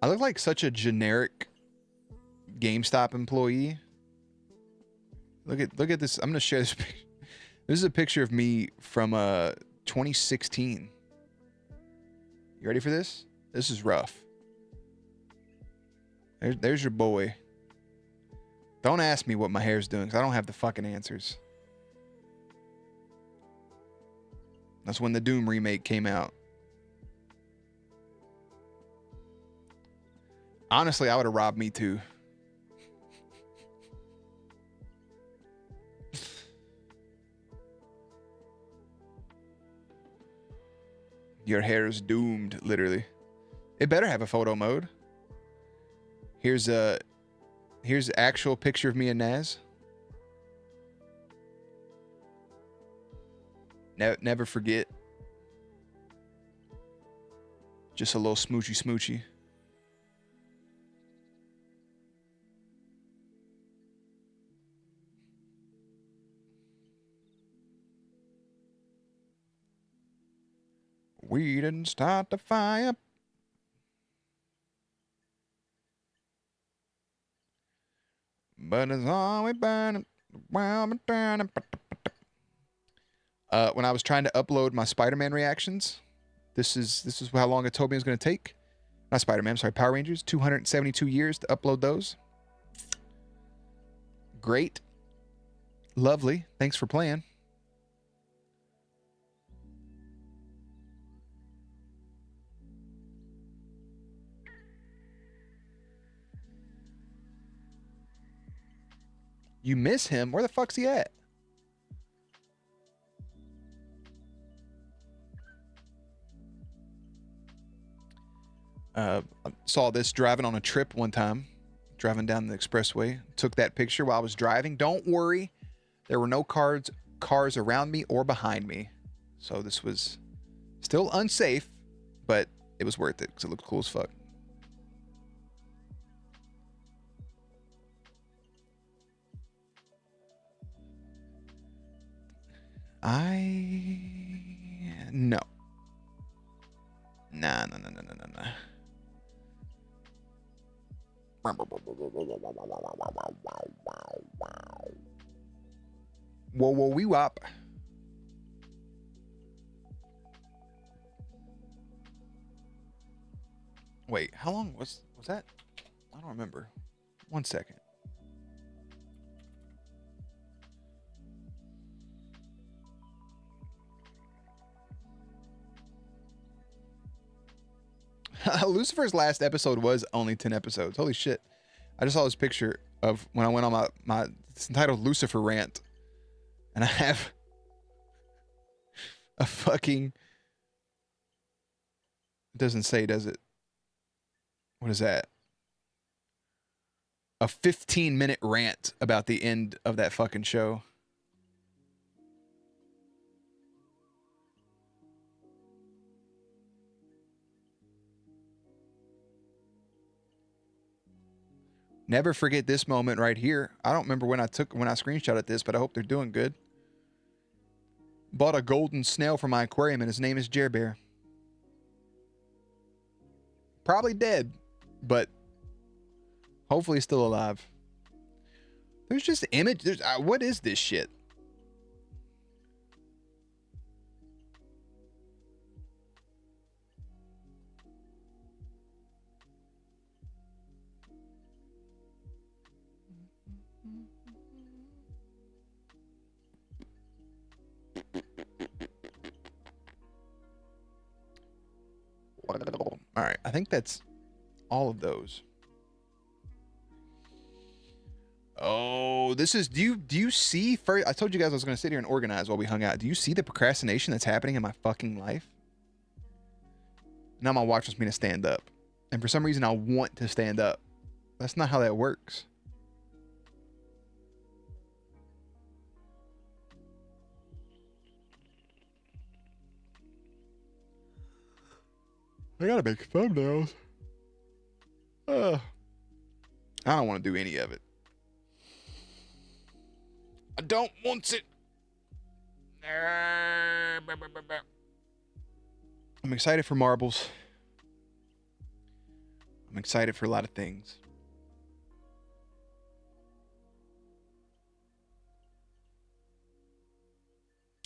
I look like such a generic GameStop employee. Look at this. I'm gonna share this picture. This is a picture of me from 2016. You ready for this? This is rough. There's your boy. Don't ask me what my hair's doing, because I don't have the fucking answers. That's when the Doom remake came out. Honestly, I would have robbed me too. Your hair is doomed, literally. It better have a photo mode. Here's actual picture of me and Naz. Never forget. Just a little smoochy smoochy. We didn't start the fire. But it's always burning. When I was trying to upload my Spider-Man reactions, this is how long it told me it was going to take. Not Spider-Man, I'm sorry, Power Rangers. 272 years to upload those. Great. Lovely. Thanks for playing. You miss him? Where the fuck's he at? I saw this driving on a trip one time. Driving down the expressway. Took that picture while I was driving. Don't worry. There were no cars around me or behind me. So this was still unsafe, but it was worth it because it looked cool as fuck. No. Nah. Whoa, wee wop. Wait, how long was that? I don't remember. 1 second. Lucifer's last episode was only 10 episodes. Holy shit. I just saw this picture of when I went on my it's entitled Lucifer Rant. And I have a fucking... It doesn't say, does it? What is that? A 15-minute rant about the end of that fucking show. Never forget this moment right here. I don't remember when I screenshotted this, but I hope they're doing good. Bought a golden snail for my aquarium, and his name is Jer Bear. Probably dead, but hopefully still alive. There's just image. What is this shit? All right, I think that's all of those. Oh, this is. Do you see? First, I told you guys I was going to sit here and organize while we hung out. Do you see the procrastination that's happening in my fucking life? Now my watch wants me to stand up, and for some reason I want to stand up. That's not how that works. I gotta make thumbnails. I don't want to do any of it. I don't want it. I'm excited for marbles. I'm excited for a lot of things.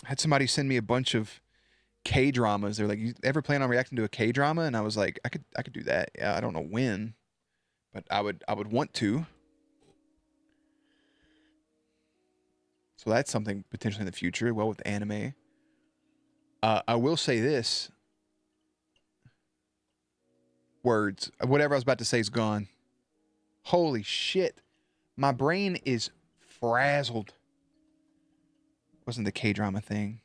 I had somebody send me a bunch of K-dramas. They're like, "You ever plan on reacting to a K-drama?" And I was like, I could do that. Yeah, I don't know when, but I would want to. So that's something potentially in the future. Well, with anime, I will say this. Words. Whatever I was about to say is gone. Holy shit. My brain is frazzled. Wasn't the K-drama thing.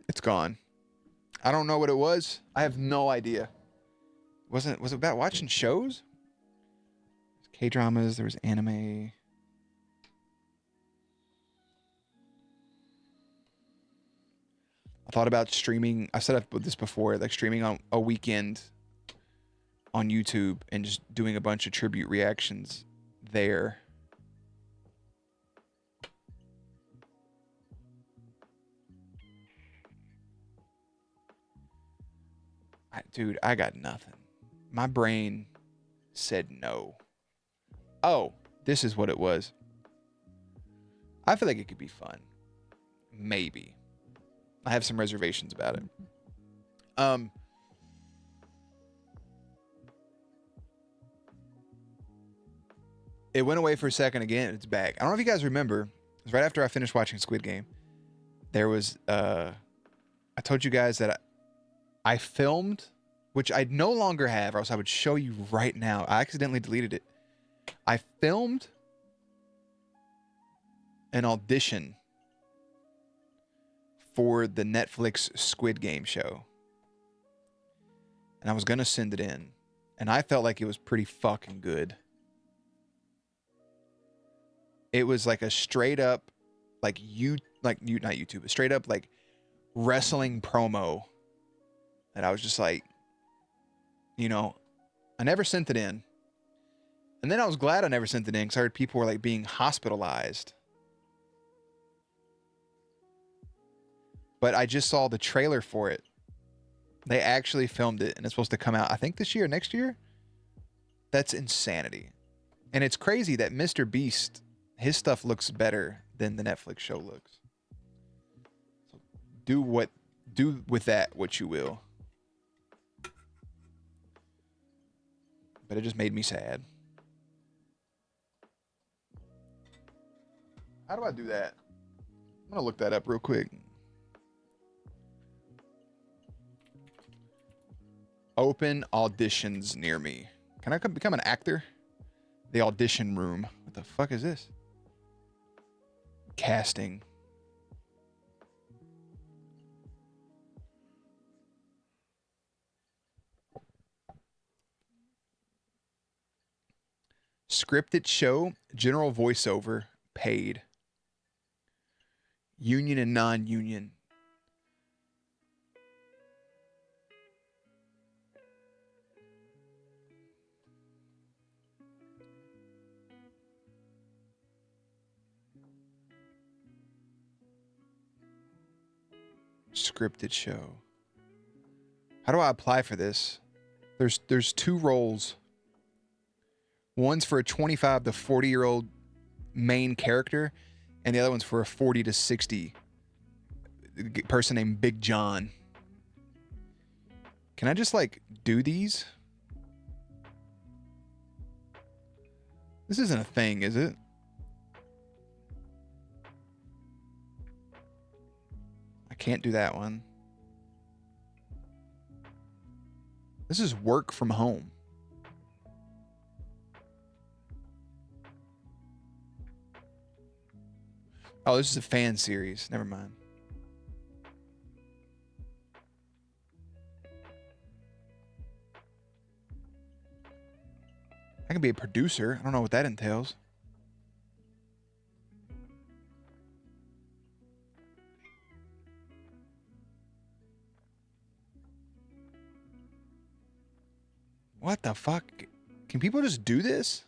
It's gone. I don't know what it was. I have no idea. Was it about watching shows? K-dramas, there was anime. I thought about streaming. I said I've put this before, like streaming on a weekend on YouTube and just doing a bunch of tribute reactions there. Dude, I got nothing. My brain said no. Oh, this is what it was. I feel like it could be fun. Maybe. I have some reservations about it. It went away for a second again. It's back. I don't know if you guys remember. It was right after I finished watching Squid Game. There was, I told you guys that I filmed, which I no longer have, or else I would show you right now. I accidentally deleted it. I filmed an audition for the Netflix Squid Game show. And I was going to send it in. And I felt like it was pretty fucking good. It was like a straight up, not YouTube, a straight up like wrestling promo that I was just like, you know, I never sent it in. And then I was glad I never sent it in because I heard people were like being hospitalized. But I just saw the trailer for it. They actually filmed it and it's supposed to come out, I think this year, next year. That's insanity. And it's crazy that Mr. Beast, his stuff looks better than the Netflix show looks. So do with that what you will. But it just made me sad. How do I do that? I'm gonna look that up real quick. Open auditions near me. Can I become an actor? The audition room. What the fuck is this? Casting. Scripted show, general voiceover, paid. Union and non-union. Scripted show. How do I apply for this? There's two roles. One's for a 25 to 40-year-old main character, and the other one's for a 40 to 60 person named Big John. Can I just like do these? This isn't a thing, is it? can't do that one. This is work from home. Oh, this is a fan series. Never mind. I can be a producer. I don't know what that entails. What the fuck? Can people just do this?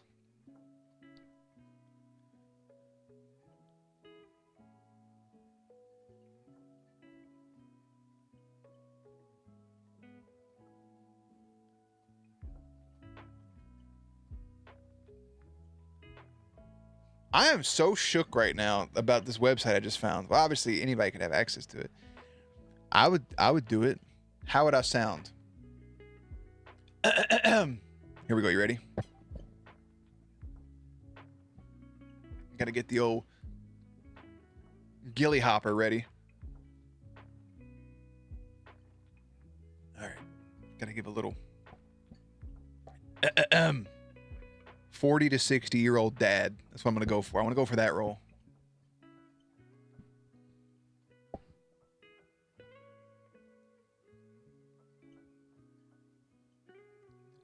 I am so shook right now about this website I just found. Well, obviously anybody could have access to it. I would do it. How would I sound? Here we go. You ready? Gotta get the old Gilly Hopper ready. All right. Gotta give a little 40 to 60-year-old dad. That's what I'm gonna go for. I want to go for that role.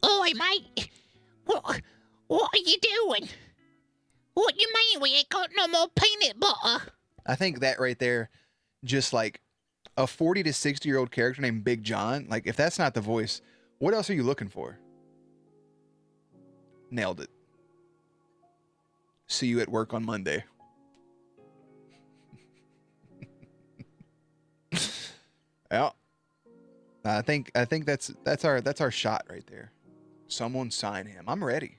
Oi, mate. What are you doing? What you mean we ain't got no more peanut butter?
I think that right there, just like a 40 to 60-year-old character named Big John, like if that's not the voice, what else are you looking for? Nailed it. See you at work on Monday. Yeah. I think that's our shot right there. Someone sign him. I'm ready.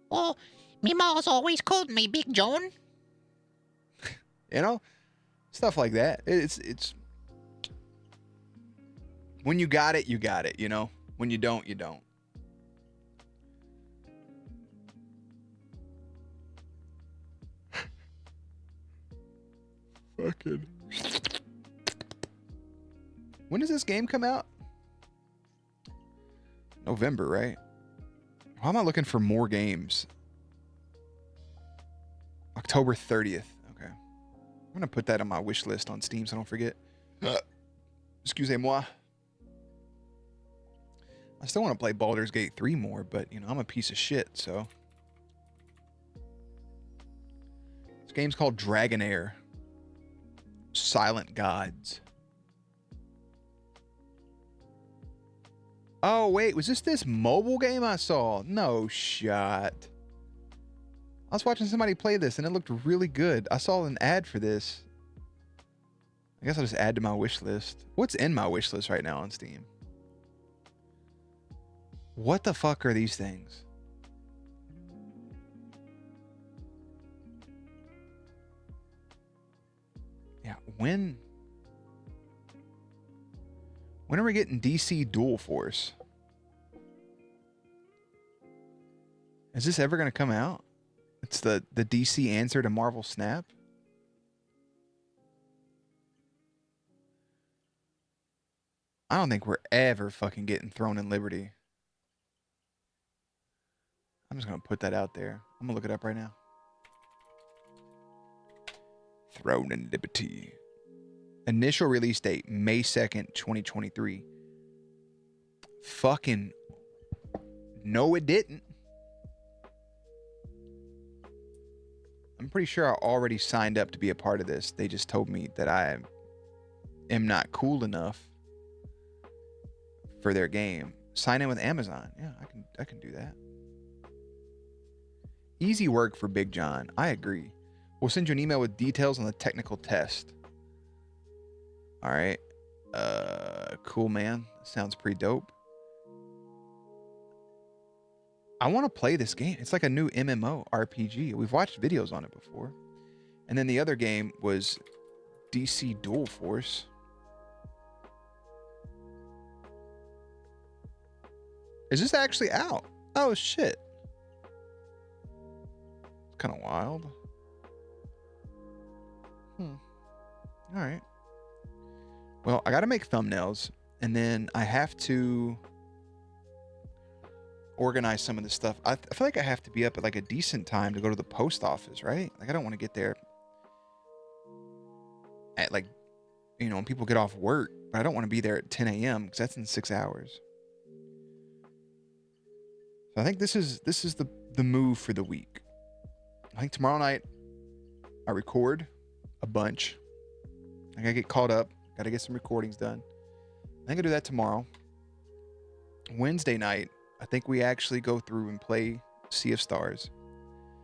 Well, me ma's always called me Big John.
You know? Stuff like that. It's when you got it, you know? When you don't, you don't. Fucking. When does this game come out? November, right? Why am I looking for more games? October 30th. Okay. I'm going to put that on my wish list on Steam so I don't forget. Excusez-moi. I still want to play Baldur's Gate 3 more, but, you know, I'm a piece of shit, so. This game's called Dragonair. Silent Gods. Oh, wait. Was this mobile game I saw? No shot. I was watching somebody play this, and it looked really good. I saw an ad for this. I guess I'll just add to my wish list. What's in my wish list right now on Steam? What the fuck are these things? Yeah, when are we getting DC Dual Force? Is this ever going to come out? It's the DC answer to Marvel Snap? I don't think we're ever fucking getting Throne and Liberty. I'm just going to put that out there. I'm going to look it up right now. Throne and Liberty. Initial release date, May 2nd, 2023. Fucking no, it didn't. I'm pretty sure I already signed up to be a part of this. They just told me that I am not cool enough for their game. Sign in with Amazon. Yeah, I can do that. Easy work for Big John. I agree. We'll send you an email with details on the technical test. All right. Cool, man. Sounds pretty dope. I want to play this game. It's like a new MMO RPG. We've watched videos on it before. And then the other game was DC Dual Force. Is this actually out? Oh, shit. It's kind of wild. All right. Well, I got to make thumbnails, and then I have to organize some of this stuff. I feel like I have to be up at like a decent time to go to the post office, right? Like I don't want to get there at like, when people get off work, but I don't want to be there at 10 a.m. because that's in 6 hours. So I think this is the move for the week. I think tomorrow night I record a bunch. I gotta get caught up. Gotta get some recordings done. I think I'll do that tomorrow. Wednesday night, I think we actually go through and play Sea of Stars.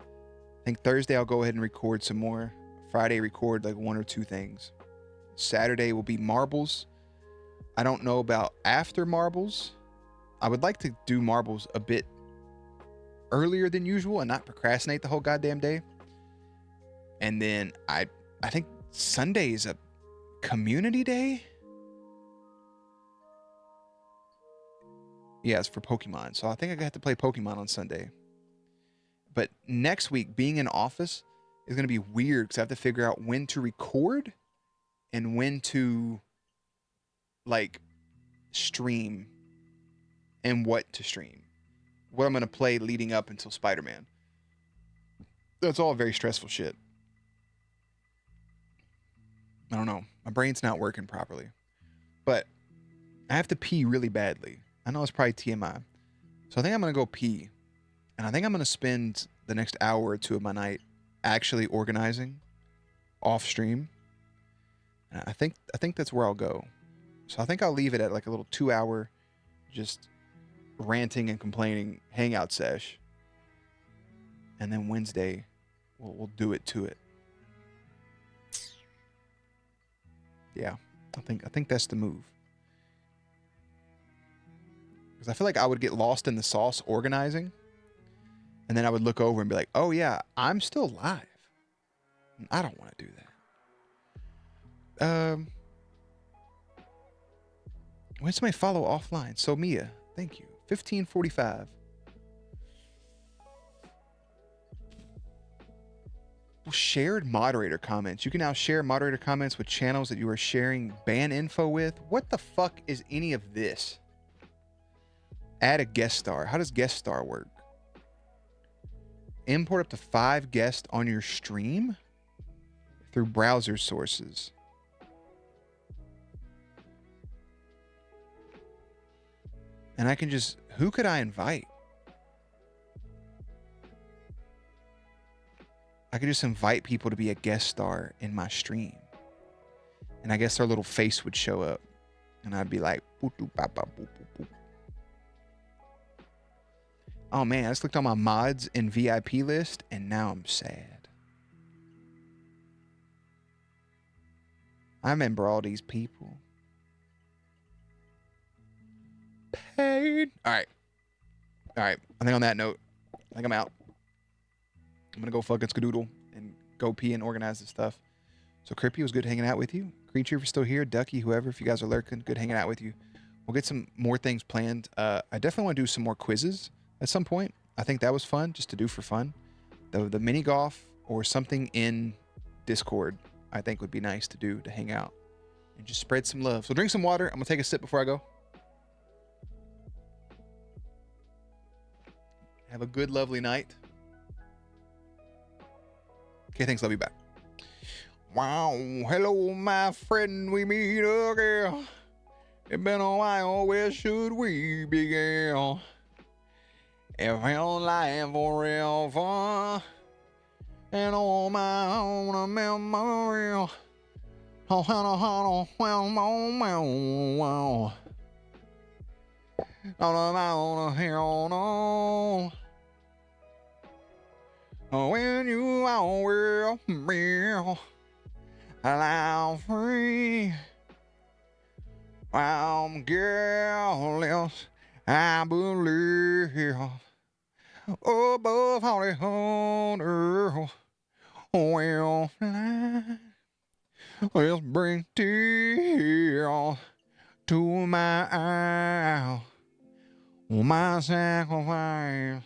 I think Thursday I'll go ahead and record some more. Friday record like 1 or 2 things. Saturday will be marbles. I don't know about after marbles. I would like to do marbles a bit earlier than usual and not procrastinate the whole goddamn day. And then I think Sunday is a community day. Yeah, it's for Pokemon. So I think I have to play Pokemon on Sunday. But next week, being in office is going to be weird because I have to figure out when to record and when to like stream and what to stream. What I'm going to play leading up until Spider-Man. That's all very stressful shit. I don't know. My brain's not working properly. But I have to pee really badly. I know it's probably TMI. So I think I'm going to go pee. And I think I'm going to spend the next hour or 2 of my night actually organizing off stream. And I think that's where I'll go. So I think I'll leave it at like a little 2-hour just ranting and complaining hangout sesh. And then Wednesday we'll do it to it. Yeah. I think that's the move. Because I feel like I would get lost in the sauce organizing. And then I would look over and be like, oh yeah, I'm still live. I don't want to do that. When somebody follow offline? So Mia, thank you. 1545. Shared moderator comments. You can now share moderator comments with channels that you are sharing ban info with. What the fuck is any of this? Add a guest star. How does guest star work? Import up to 5 guests on your stream through browser sources. And I can just, who could I invite? I could just invite people to be a guest star in my stream. And I guess their little face would show up. And I'd be like, boop, boop, bop, bop, boop, boop, boop. Oh man, I just looked on my mods and VIP list and now I'm sad. I remember all these people. Paid. All right. I think on that note, I think I'm out. I'm going to go fucking skadoodle and go pee and organize this stuff. So Crippy, it was good hanging out with you. Creature, if you're still here, Ducky, whoever, if you guys are lurking, good hanging out with you. We'll get some more things planned. I definitely want to do some more quizzes at some point. I think that was fun, just to do for fun. The mini golf or something in Discord, I think would be nice to do, to hang out and just spread some love. So drink some water. I'm going to take a sip before I go. Have a good, lovely night. Okay, thanks. Love you back. Wow. Hello, my friend. We meet again. It's been a while. Where should we begin? It felt like forever. And all my own memory. Oh, hello, wow. All about here on. When you are with me, allow free. I'm careless, I believe. Above all the honor, will fly. Let's bring tears to my eyes. My sacrifice.